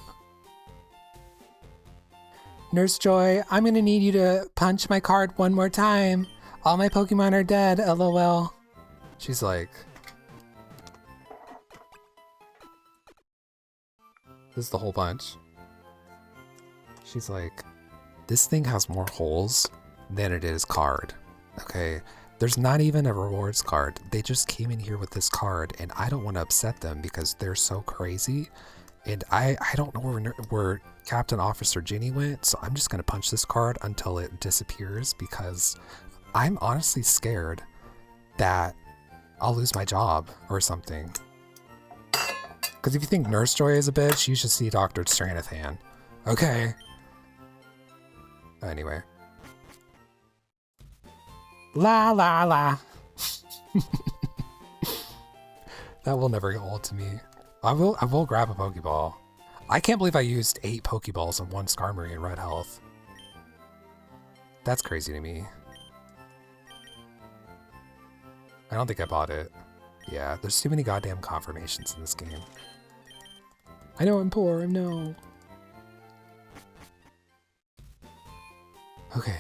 Nurse Joy, I'm gonna need you to punch my card one more time. All my Pokemon are dead, LOL. She's like... This is the whole bunch. She's like, this thing has more holes than it is card. Okay, there's not even a rewards card. They just came in here with this card and I don't want to upset them because they're so crazy. And I don't know where Captain Officer Ginny went, so I'm just going to punch this card until it disappears because I'm honestly scared that I'll lose my job or something. Because if you think Nurse Joy is a bitch, you should see Dr. Stranathan. Okay. Anyway. La la la. That will never get old to me. I will grab a Pokeball. I can't believe I used 8 Pokeballs on one Skarmory in Red Health. That's crazy to me. I don't think I bought it. Yeah, there's too many goddamn confirmations in this game. I know I'm poor, I know. Okay,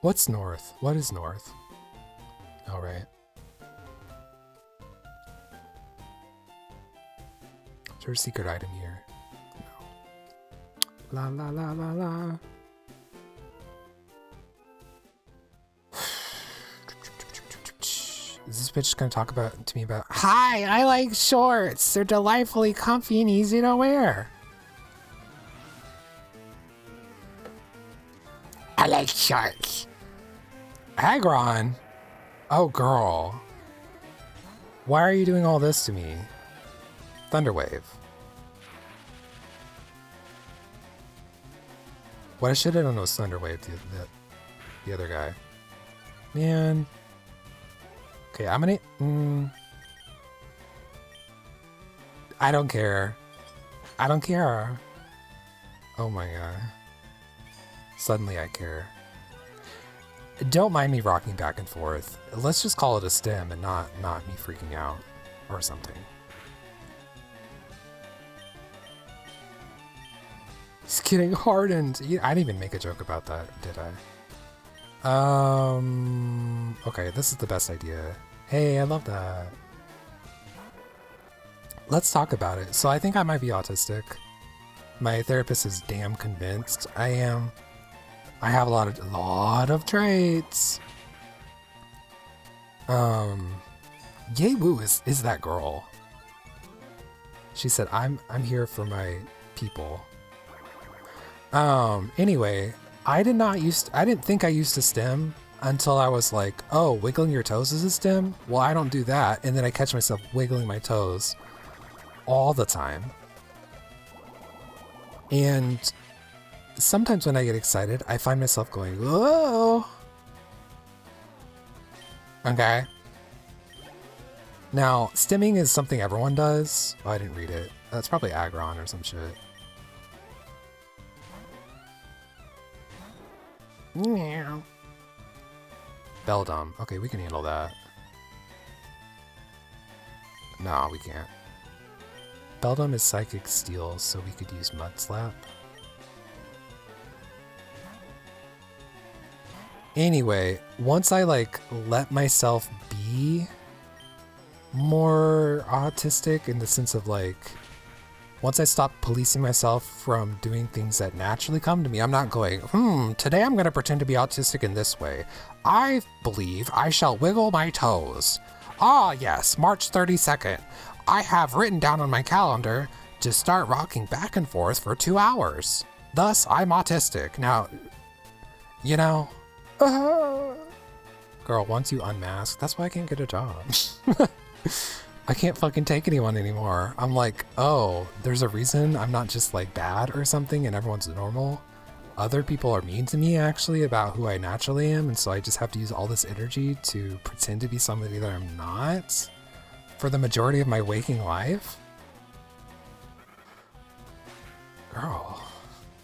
what's north? What is north? Alright. Is there a secret item here? No. La la la la la. Is this bitch gonna talk to me about, hi, I like shorts. They're delightfully comfy and easy to wear. I like shorts. Aggron? Oh, girl. Why are you doing all this to me? Thunderwave. What I should have done was Thunderwave the other guy. Man. Okay, I'm gonna... I don't care. I don't care. Oh my god. Suddenly I care. Don't mind me rocking back and forth. Let's just call it a stem and not me freaking out or something. He's getting hardened. I didn't even make a joke about that, did I? Okay, this is the best idea. Hey, I love that. Let's talk about it. So I think I might be autistic. My therapist is damn convinced I am. I have a lot of traits. Yay Woo is that girl. She said, I'm here for my people. Anyway, I didn't think I used to stim until I was like, oh, wiggling your toes is a stim? Well, I don't do that. And then I catch myself wiggling my toes all the time. And sometimes when I get excited, I find myself going, whoa. Okay. Now, stimming is something everyone does. Oh, I didn't read it. That's probably Agron or some shit. Meow. Beldum. Okay, we can handle that. No, we can't. Beldum is Psychic Steel, so we could use Mud Slap. Anyway, once I let myself be more autistic in the sense of once I stop policing myself from doing things that naturally come to me, I'm not going, today I'm going to pretend to be autistic in this way. I believe I shall wiggle my toes. Ah, yes, March 32nd. I have written down on my calendar to start rocking back and forth for 2 hours. Thus, I'm autistic. Now, girl, once you unmask, that's why I can't get a job. I can't fucking take anyone anymore. I'm like, oh, there's a reason I'm not just bad or something and everyone's normal. Other people are mean to me actually about who I naturally am, and so I just have to use all this energy to pretend to be somebody that I'm not for the majority of my waking life. Girl.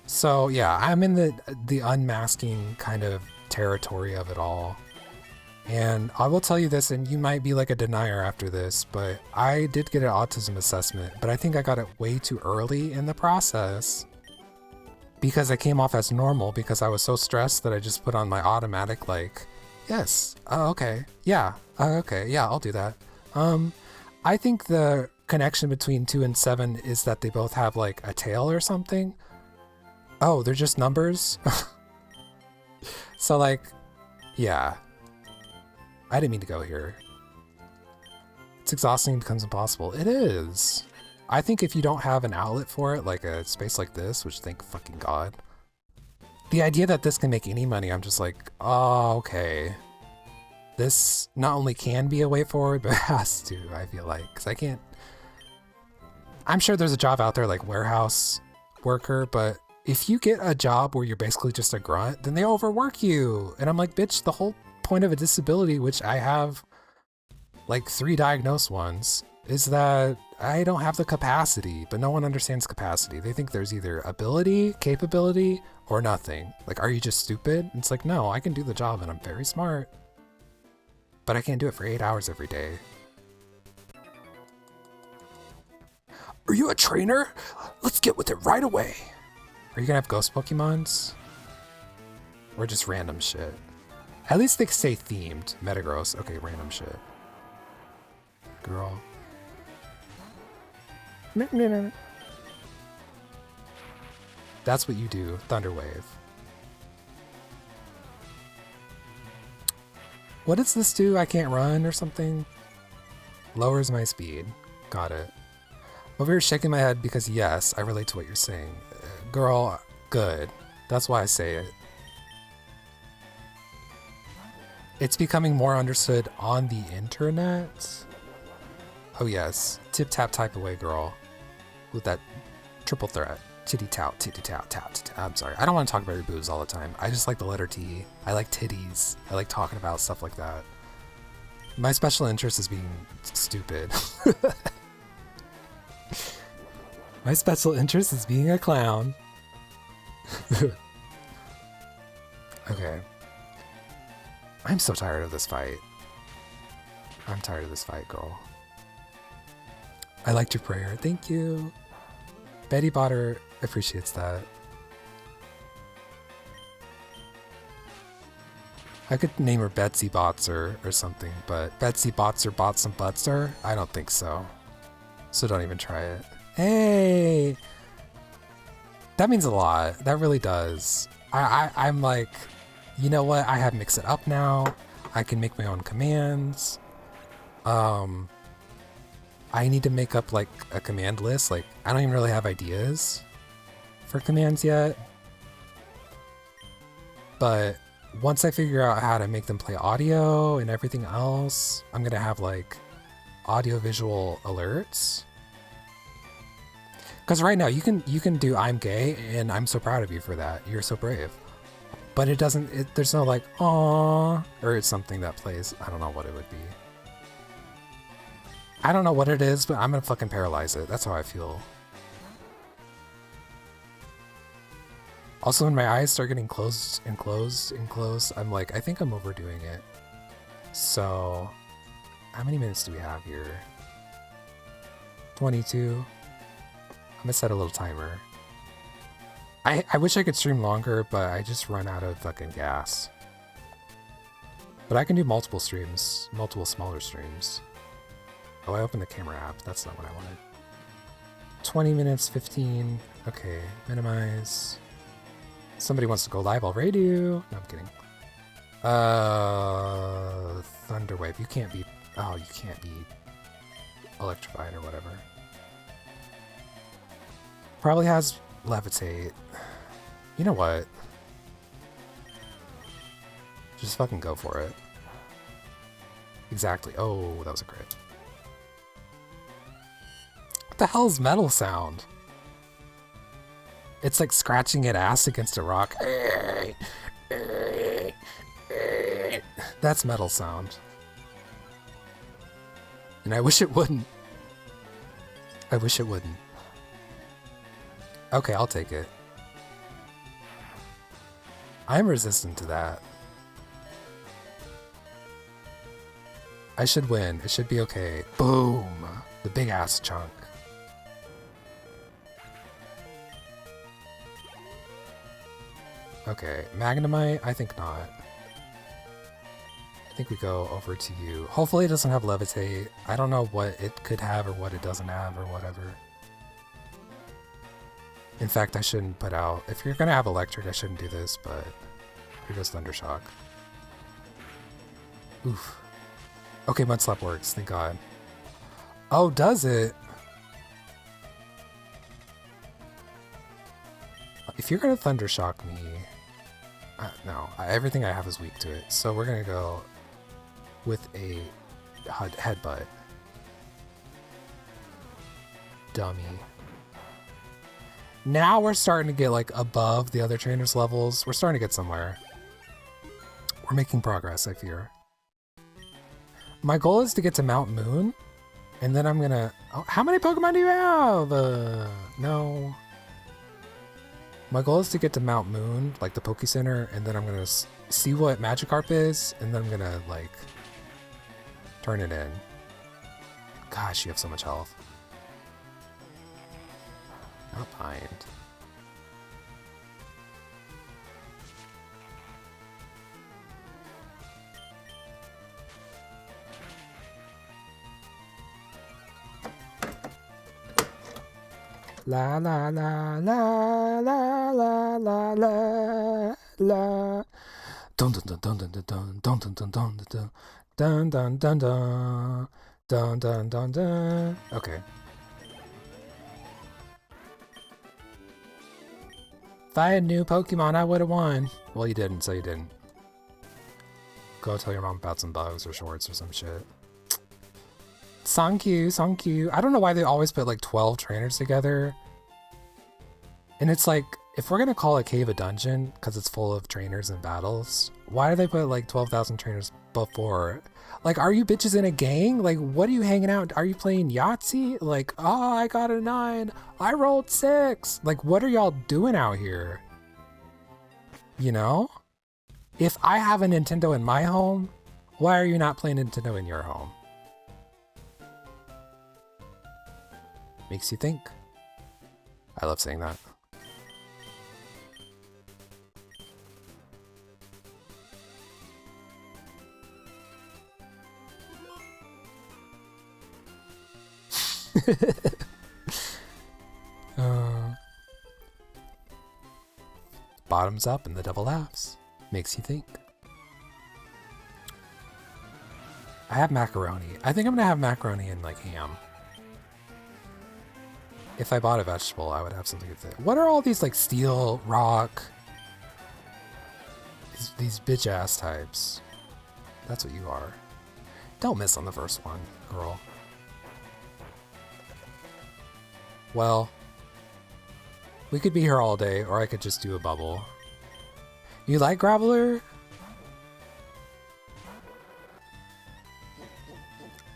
So yeah, I'm in the unmasking kind of territory of it all. And I will tell you this, and you might be like a denier after this, but I did get an autism assessment, but I think I got it way too early in the process because I came off as normal because I was so stressed that I just put on my automatic yes, okay, yeah, okay, yeah, I'll do that. I think the connection between 2 and 7 is that they both have a tail or something. Oh, they're just numbers? So yeah. I didn't mean to go here. It's exhausting and becomes impossible. It is. I think if you don't have an outlet for it, like a space like this, which thank fucking God. The idea that this can make any money, I'm just like, oh, okay. This not only can be a way forward, but has to, I feel like. Because I can't... I'm sure there's a job out there like warehouse worker, but if you get a job where you're basically just a grunt, then they overwork you. And I'm like, bitch, the whole point of a disability, which I have 3 diagnosed ones, is that I don't have the capacity, but no one understands capacity. They think there's either ability, capability, or nothing. Are you just stupid? It's like, no, I can do the job and I'm very smart, but I can't do it for 8 hours every day. Are you a trainer? Let's get with it right away. Are you gonna have ghost Pokemons? Or just random shit? At least they say themed. Metagross. Okay, random shit. Girl. That's what you do, Thunderwave. What does this do? I can't run or something? Lowers my speed. Got it. I'm over here shaking my head because yes, I relate to what you're saying. Girl, good. That's why I say it. It's becoming more understood on the internet. Oh yes, tip tap type away, girl. With that triple threat. Titty tout, titty tout, tap, titty. I'm sorry, I don't want to talk about your boobs all the time. I just like the letter T. I like titties. I like talking about stuff like that. My special interest is being stupid. My special interest is being a clown. Okay. I'm so tired of this fight. I'm tired of this fight, girl. I liked your prayer. Thank you. Betty Botter appreciates that. I could name her Betsy Botzer or something, but Betsy Botzer bought some Butzer? I don't think so. So don't even try it. Hey! That means a lot. That really does. I'm like, you know what? I have Mix It Up now. I can make my own commands. I need to make up like a command list. Like, I don't even really have ideas for commands yet. But once I figure out how to make them play audio and everything else, I'm gonna have like audio-visual alerts. Because right now you can do I'm gay, and I'm so proud of you for that. You're so brave. But it doesn't. There's no like aww, or it's something that plays. I don't know what it would be. I don't know what it is, but I'm gonna fucking paralyze it. That's how I feel. Also, when my eyes start getting closed and closed and closed, I'm like, I think I'm overdoing it. So, how many minutes do we have here? 22. I'm gonna set a little timer. I wish I could stream longer, but I just run out of fucking gas. But I can do multiple streams, multiple smaller streams. Oh, I opened the camera app. That's not what I wanted. 20 minutes, 15. Okay, minimize. Somebody wants to go live already. No, I'm kidding. Thunderwave. You can't be... Oh, you can't be electrified or whatever. Probably has levitate. You know what? Just fucking go for it. Exactly. Oh, that was a crit. What the hell is metal sound? It's like scratching its ass against a rock. That's metal sound. And I wish it wouldn't. I wish it wouldn't. Okay, I'll take it. I'm resistant to that. I should win. It should be okay. Boom! The big ass chunk. Okay, Magnemite? I think not. I think we go over to you. Hopefully it doesn't have levitate. I don't know what it could have or what it doesn't have or whatever. In fact, I shouldn't put out... If you're gonna have electric, I shouldn't do this, but... Here goes Thundershock. Oof. Okay, Mudslap works, thank God. Oh, does it? If you're gonna Thundershock me... no, everything I have is weak to it. So we're gonna go with a headbutt. Dummy. Now we're starting to get like above the other trainers' levels. We're starting to get somewhere. We're making progress, I fear. My goal is to get to Mount Moon, and then I'm gonna... Oh, how many Pokemon do you have? No. My goal is to get to Mount Moon, like the Poke Center, and then I'm gonna see what Magikarp is, and then I'm gonna, like, turn it in. Gosh, you have so much health. Not mind. La la la la la la la la la. Dun dun dun dun dun dun dun dun dun dun dun dun dun dun dun dun dun dun. Okay. If I had new Pokemon, I would have won. Well, you didn't, so you didn't. Go tell your mom about some bugs or shorts or some shit. Thank you, thank you. I don't know why they always put like 12 trainers together. And it's like, if we're gonna call a cave a dungeon because it's full of trainers and battles, why do they put like 12,000 trainers before? Like, are you bitches in a gang? Like, what are you hanging out? Are you playing Yahtzee? Like, oh, I got a 9. I rolled 6. Like, what are y'all doing out here? You know? If I have a Nintendo in my home, why are you not playing Nintendo in your home? Makes you think. I love saying that. Bottoms up and the devil laughs. Makes you think. I have macaroni. I think I'm gonna have macaroni and like ham. If I bought a vegetable, I would have something with it. What are all these like steel, rock, these bitch ass types? That's what you are. Don't miss on the first one, girl. Well, we could be here all day, or I could just do a bubble. You like Graveler?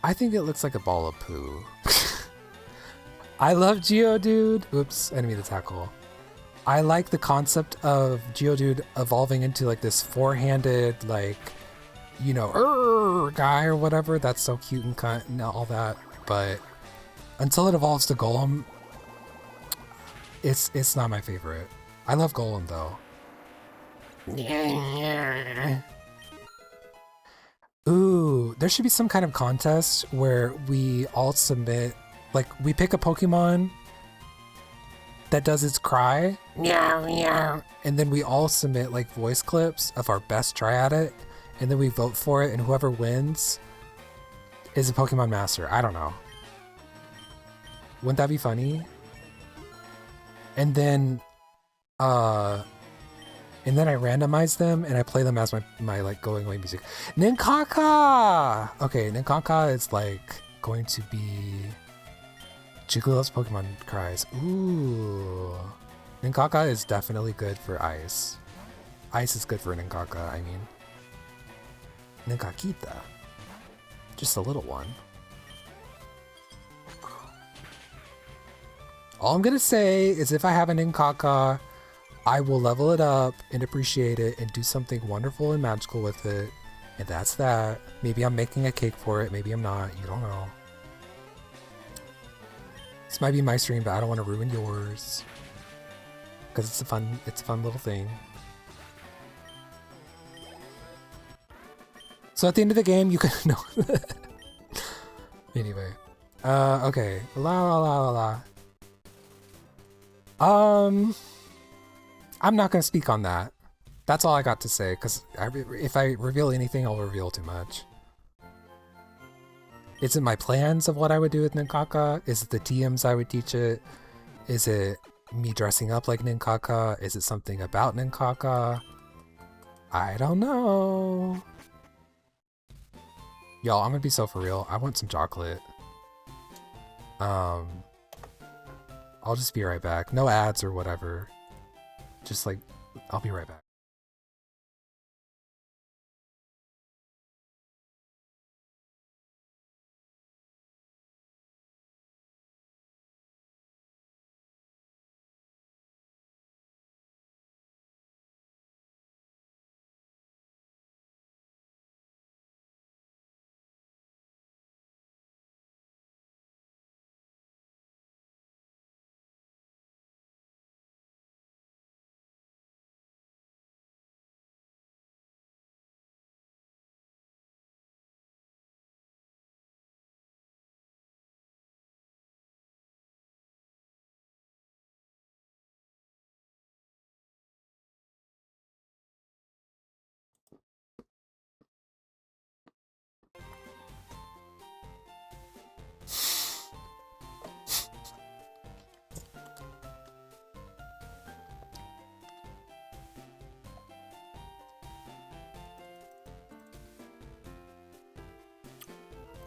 I think it looks like a ball of poo. I love Geodude. Oops, enemy to tackle. I like the concept of Geodude evolving into like this four-handed, like, you know, guy or whatever. That's so cute and cunt and all that. But until it evolves to Golem, it's not my favorite. I love Golem though. Ooh, there should be some kind of contest where we all submit, like we pick a Pokemon that does its cry, meow meow, and then we all submit like voice clips of our best try at it, and then we vote for it, and whoever wins is a Pokemon master. I don't know. Wouldn't that be funny? And then I randomize them and I play them as my like going away music. Ninkaka! Okay, Ninkaka is like going to be Jigglypuff's Pokemon cries. Ooh. Ninkaka is definitely good for ice. Ice is good for Ninkaka, I mean. Ninkakita. Just a little one. All I'm gonna say is if I have a Ninkaka, I will level it up and appreciate it and do something wonderful and magical with it. And that's that. Maybe I'm making a cake for it, maybe I'm not, you don't know. This might be my stream, but I don't want to ruin yours. Because it's a fun little thing. So at the end of the game, you can know. Anyway. Okay. La la la la la. I'm not gonna speak on that. That's all I got to say, because if I reveal anything, I'll reveal too much. Is it my plans of what I would do with Ninkaka? Is it the TMs I would teach it? Is it me dressing up like Ninkaka? Is it something about Ninkaka? I don't know. Y'all, I'm gonna be so for real. I want some chocolate. I'll just be right back. No ads or whatever. Just like, I'll be right back.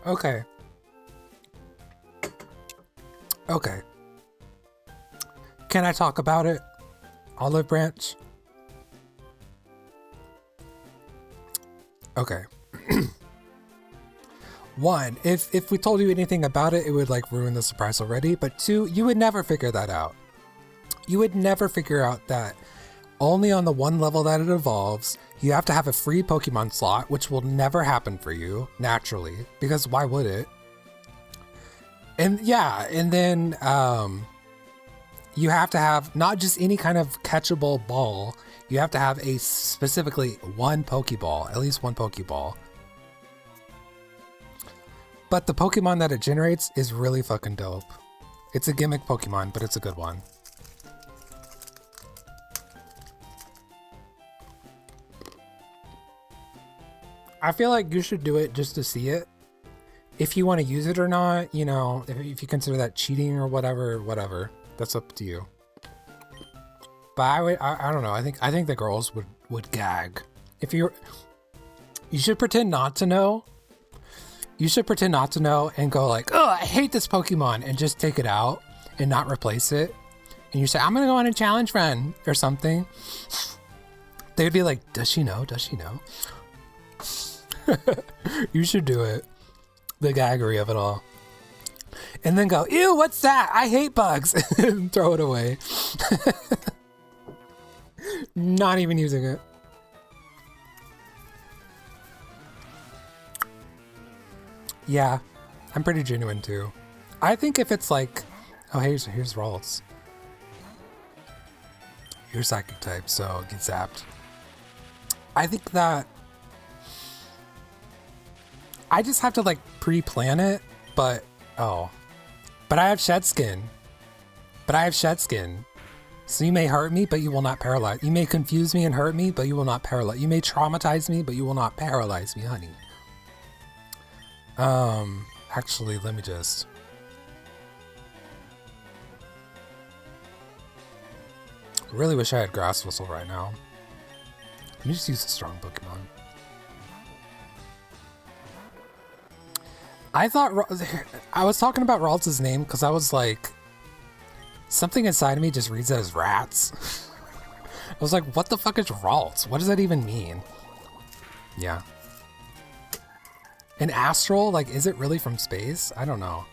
Okay. Okay. Can I talk about it? Olive branch? Okay. One, if we told you anything about it, it would like ruin the surprise already. But two, you would never figure that out. You would never figure out that only on the one level that it evolves, you have to have a free Pokemon slot, which will never happen for you, naturally, because why would it? And yeah, and then you have to have not just any kind of catchable ball, you have to have a specifically one Pokeball, at least one Pokeball. But the Pokemon that it generates is really fucking dope. It's a gimmick Pokemon, but it's a good one. I feel like you should do it just to see it. If you want to use it or not, you know, if you consider that cheating or whatever, that's up to you. But I don't know. I think the girls would gag. You should pretend not to know. You should pretend not to know and go like, oh, I hate this Pokemon, and just take it out and not replace it. And you say, I'm gonna go on a challenge run or something. They'd be like, does she know? Does she know? You should do it. The gaggery of it all. And then go, ew, what's that? I hate bugs. And throw it away. Not even using it. Yeah, I'm pretty genuine too. I think if it's like, oh, here's Ralts. You're psychic type, so get zapped. I think that I just have to like pre-plan it, but I have shed skin. So you may hurt me, but you will not paralyze. You may confuse me and hurt me, but you will not paralyze. You may traumatize me, but you will not paralyze me, honey. Actually, let me just... really wish I had Grass Whistle right now. Let me just use a strong Pokemon. I was talking about Ralts' name because I was like, something inside of me just reads it as rats. I was like, what the fuck is Ralts? What does that even mean? Yeah. An astral? Like, is it really from space? I don't know.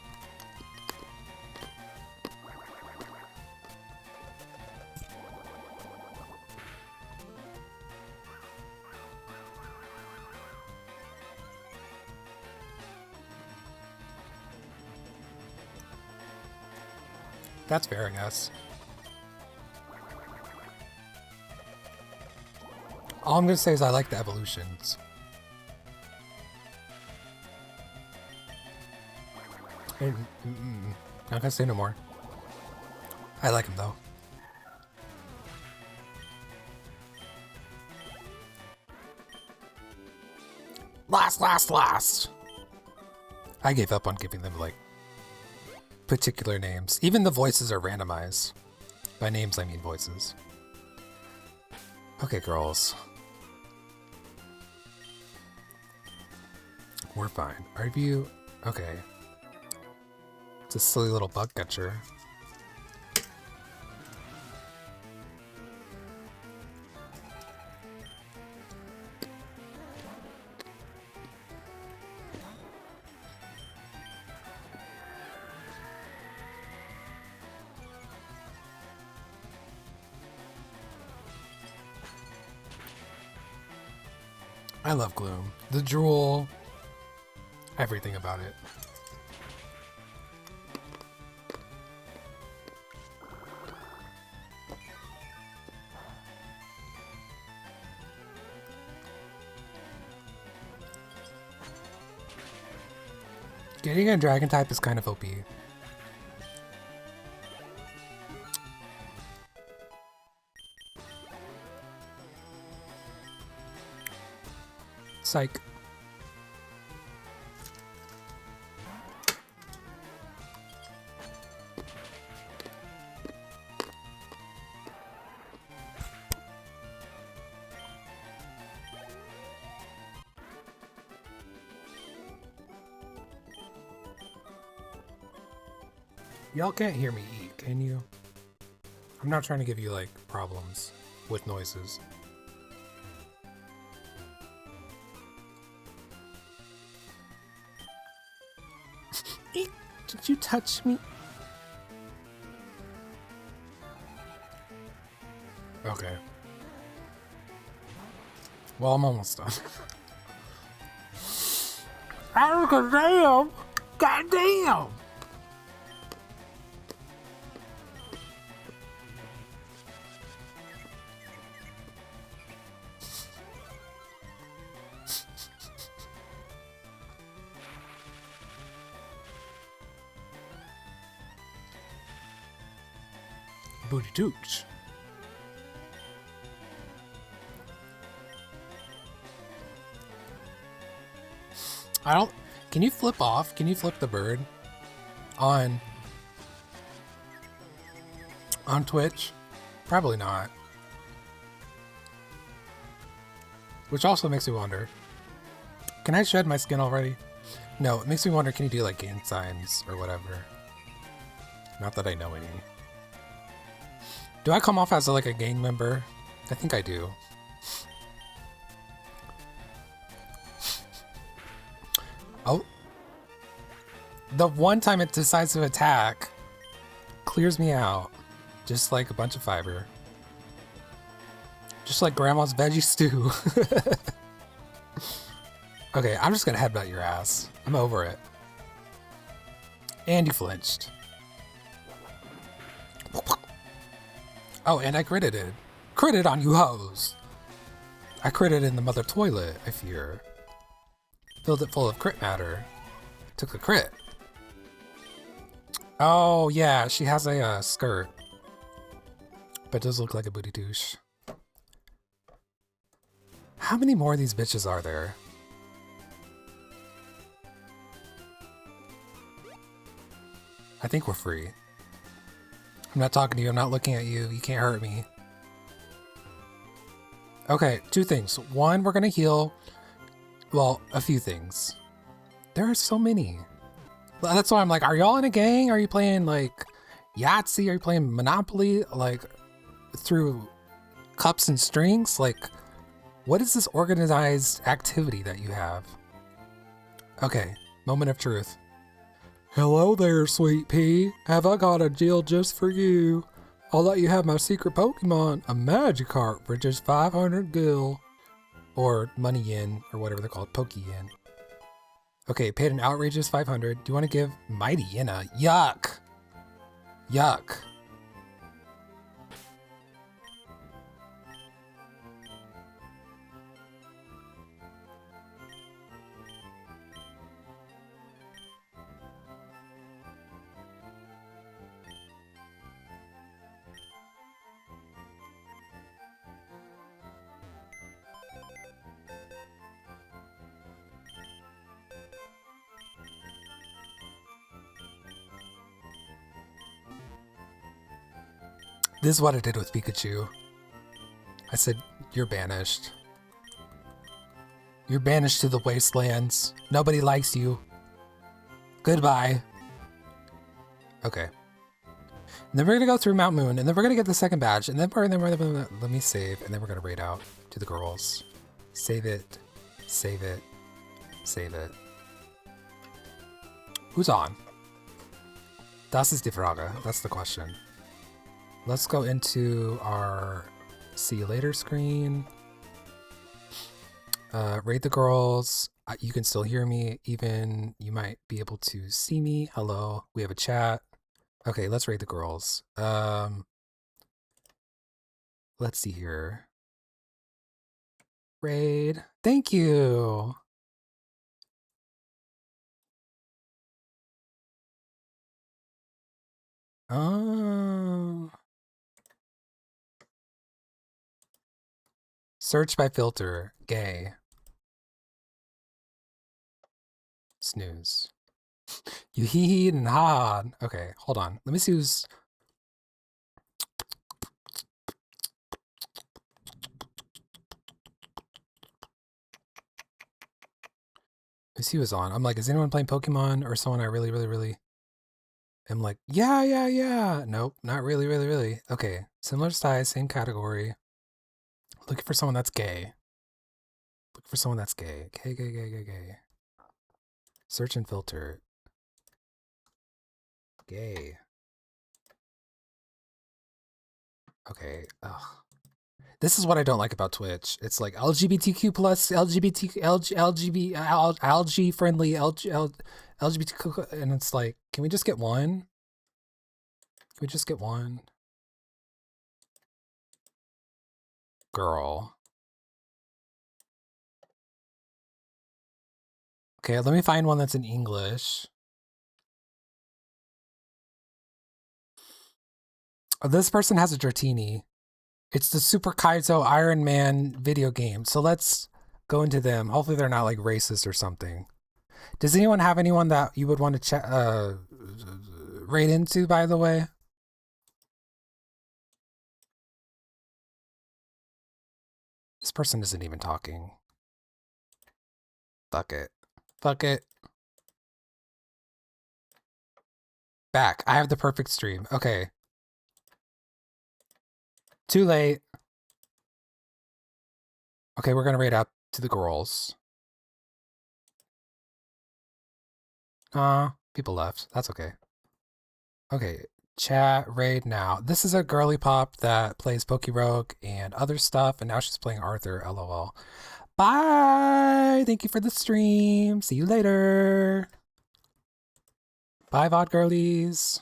That's fair, I guess. All I'm gonna say is I like the evolutions. Not gonna say no more. I like him though. Last. I gave up on giving them like particular names. Even the voices are randomized. By names I mean voices. Okay, girls. We're fine. Are you okay? It's a silly little bug catcher. I love Gloom. The drool. Everything about it. Getting a dragon type is kind of OP. Psych. Y'all can't hear me eat, can you? I'm not trying to give you, like, problems with noises. Did you touch me? Okay. Well, I'm almost done. Damn! God damn! booty tooch. I don't... Can you flip off? Can you flip the bird on Twitch? Probably not. Which also makes me wonder. Can I shed my skin already? No, it makes me wonder, can you do like gang signs or whatever? Not that I know any. Do I come off as like a gang member? I think I do. Oh. The one time it decides to attack clears me out. Just like a bunch of fiber. Just like grandma's veggie stew. Okay, I'm just gonna headbutt your ass. I'm over it. And you flinched. Oh, and I critted it. Critted on you hoes. I critted in the mother toilet, I fear. Filled it full of crit matter. Took the crit. Oh, yeah, she has a skirt. But does look like a booty douche. How many more of these bitches are there? I think we're free. I'm not talking to you, I'm not looking at you, you can't hurt me. Okay, two things. One, we're gonna heal. Well, a few things. There are so many. That's why I'm like, are y'all in a gang? Are you playing like Yahtzee? Are you playing Monopoly? Like through cups and strings? Like, what is this organized activity that you have? Okay, moment of truth. Hello there, sweet pea. Have I got a deal just for you? I'll let you have my secret Pokemon, a Magikarp, for just 500 gil. Or money yen, or whatever they're called, Poke yen. Okay, paid an outrageous 500. Do you want to give Mighty Yen a yuck? Yuck. This is what I did with Pikachu. I said, you're banished. You're banished to the wastelands. Nobody likes you. Goodbye. Okay. And then we're gonna go through Mount Moon, and then we're gonna get the second badge, and then we're gonna let me save, and then we're gonna raid out to the girls. Save it. Save it. Save it. Who's on? Das ist die Frage. That's the question. Let's go into our see you later screen. Raid the girls. You can still hear me, even you might be able to see me. Hello, we have a chat. Okay, let's raid the girls. Let's see here. Raid. Thank you. Oh. Search by filter. Gay. Snooze. You hee and ha. Okay, hold on. Let me see who's... Let's see who's on. I'm like, is anyone playing Pokemon or someone I really am like, yeah. Nope, not really. Okay, similar size, same category. Looking for someone that's gay. Look for someone that's gay. Gay. Search and filter. Gay. Okay. Ugh. This is what I don't like about Twitch. It's like LGBTQ plus, algae friendly, LGBTQ, and it's like, can we just get one? Can we just get one? Girl. Okay, let me find one that's in English. This person has a Dratini. It's the Super Kaizo Iron Man video game. So let's go into them. Hopefully they're not like racist or something. Does anyone have anyone that you would want to raid into, by the way? This person isn't even talking. Fuck it. Fuck it. Back. I have the perfect stream. Okay. Too late. Okay, we're gonna raid out to the girls. People left. That's okay. Okay, chat raid now. This is a girly pop that plays Pokerogue and other stuff, and now she's playing Arthur. LOL. Bye. Thank you for the stream. See you later. Bye, VOD girlies.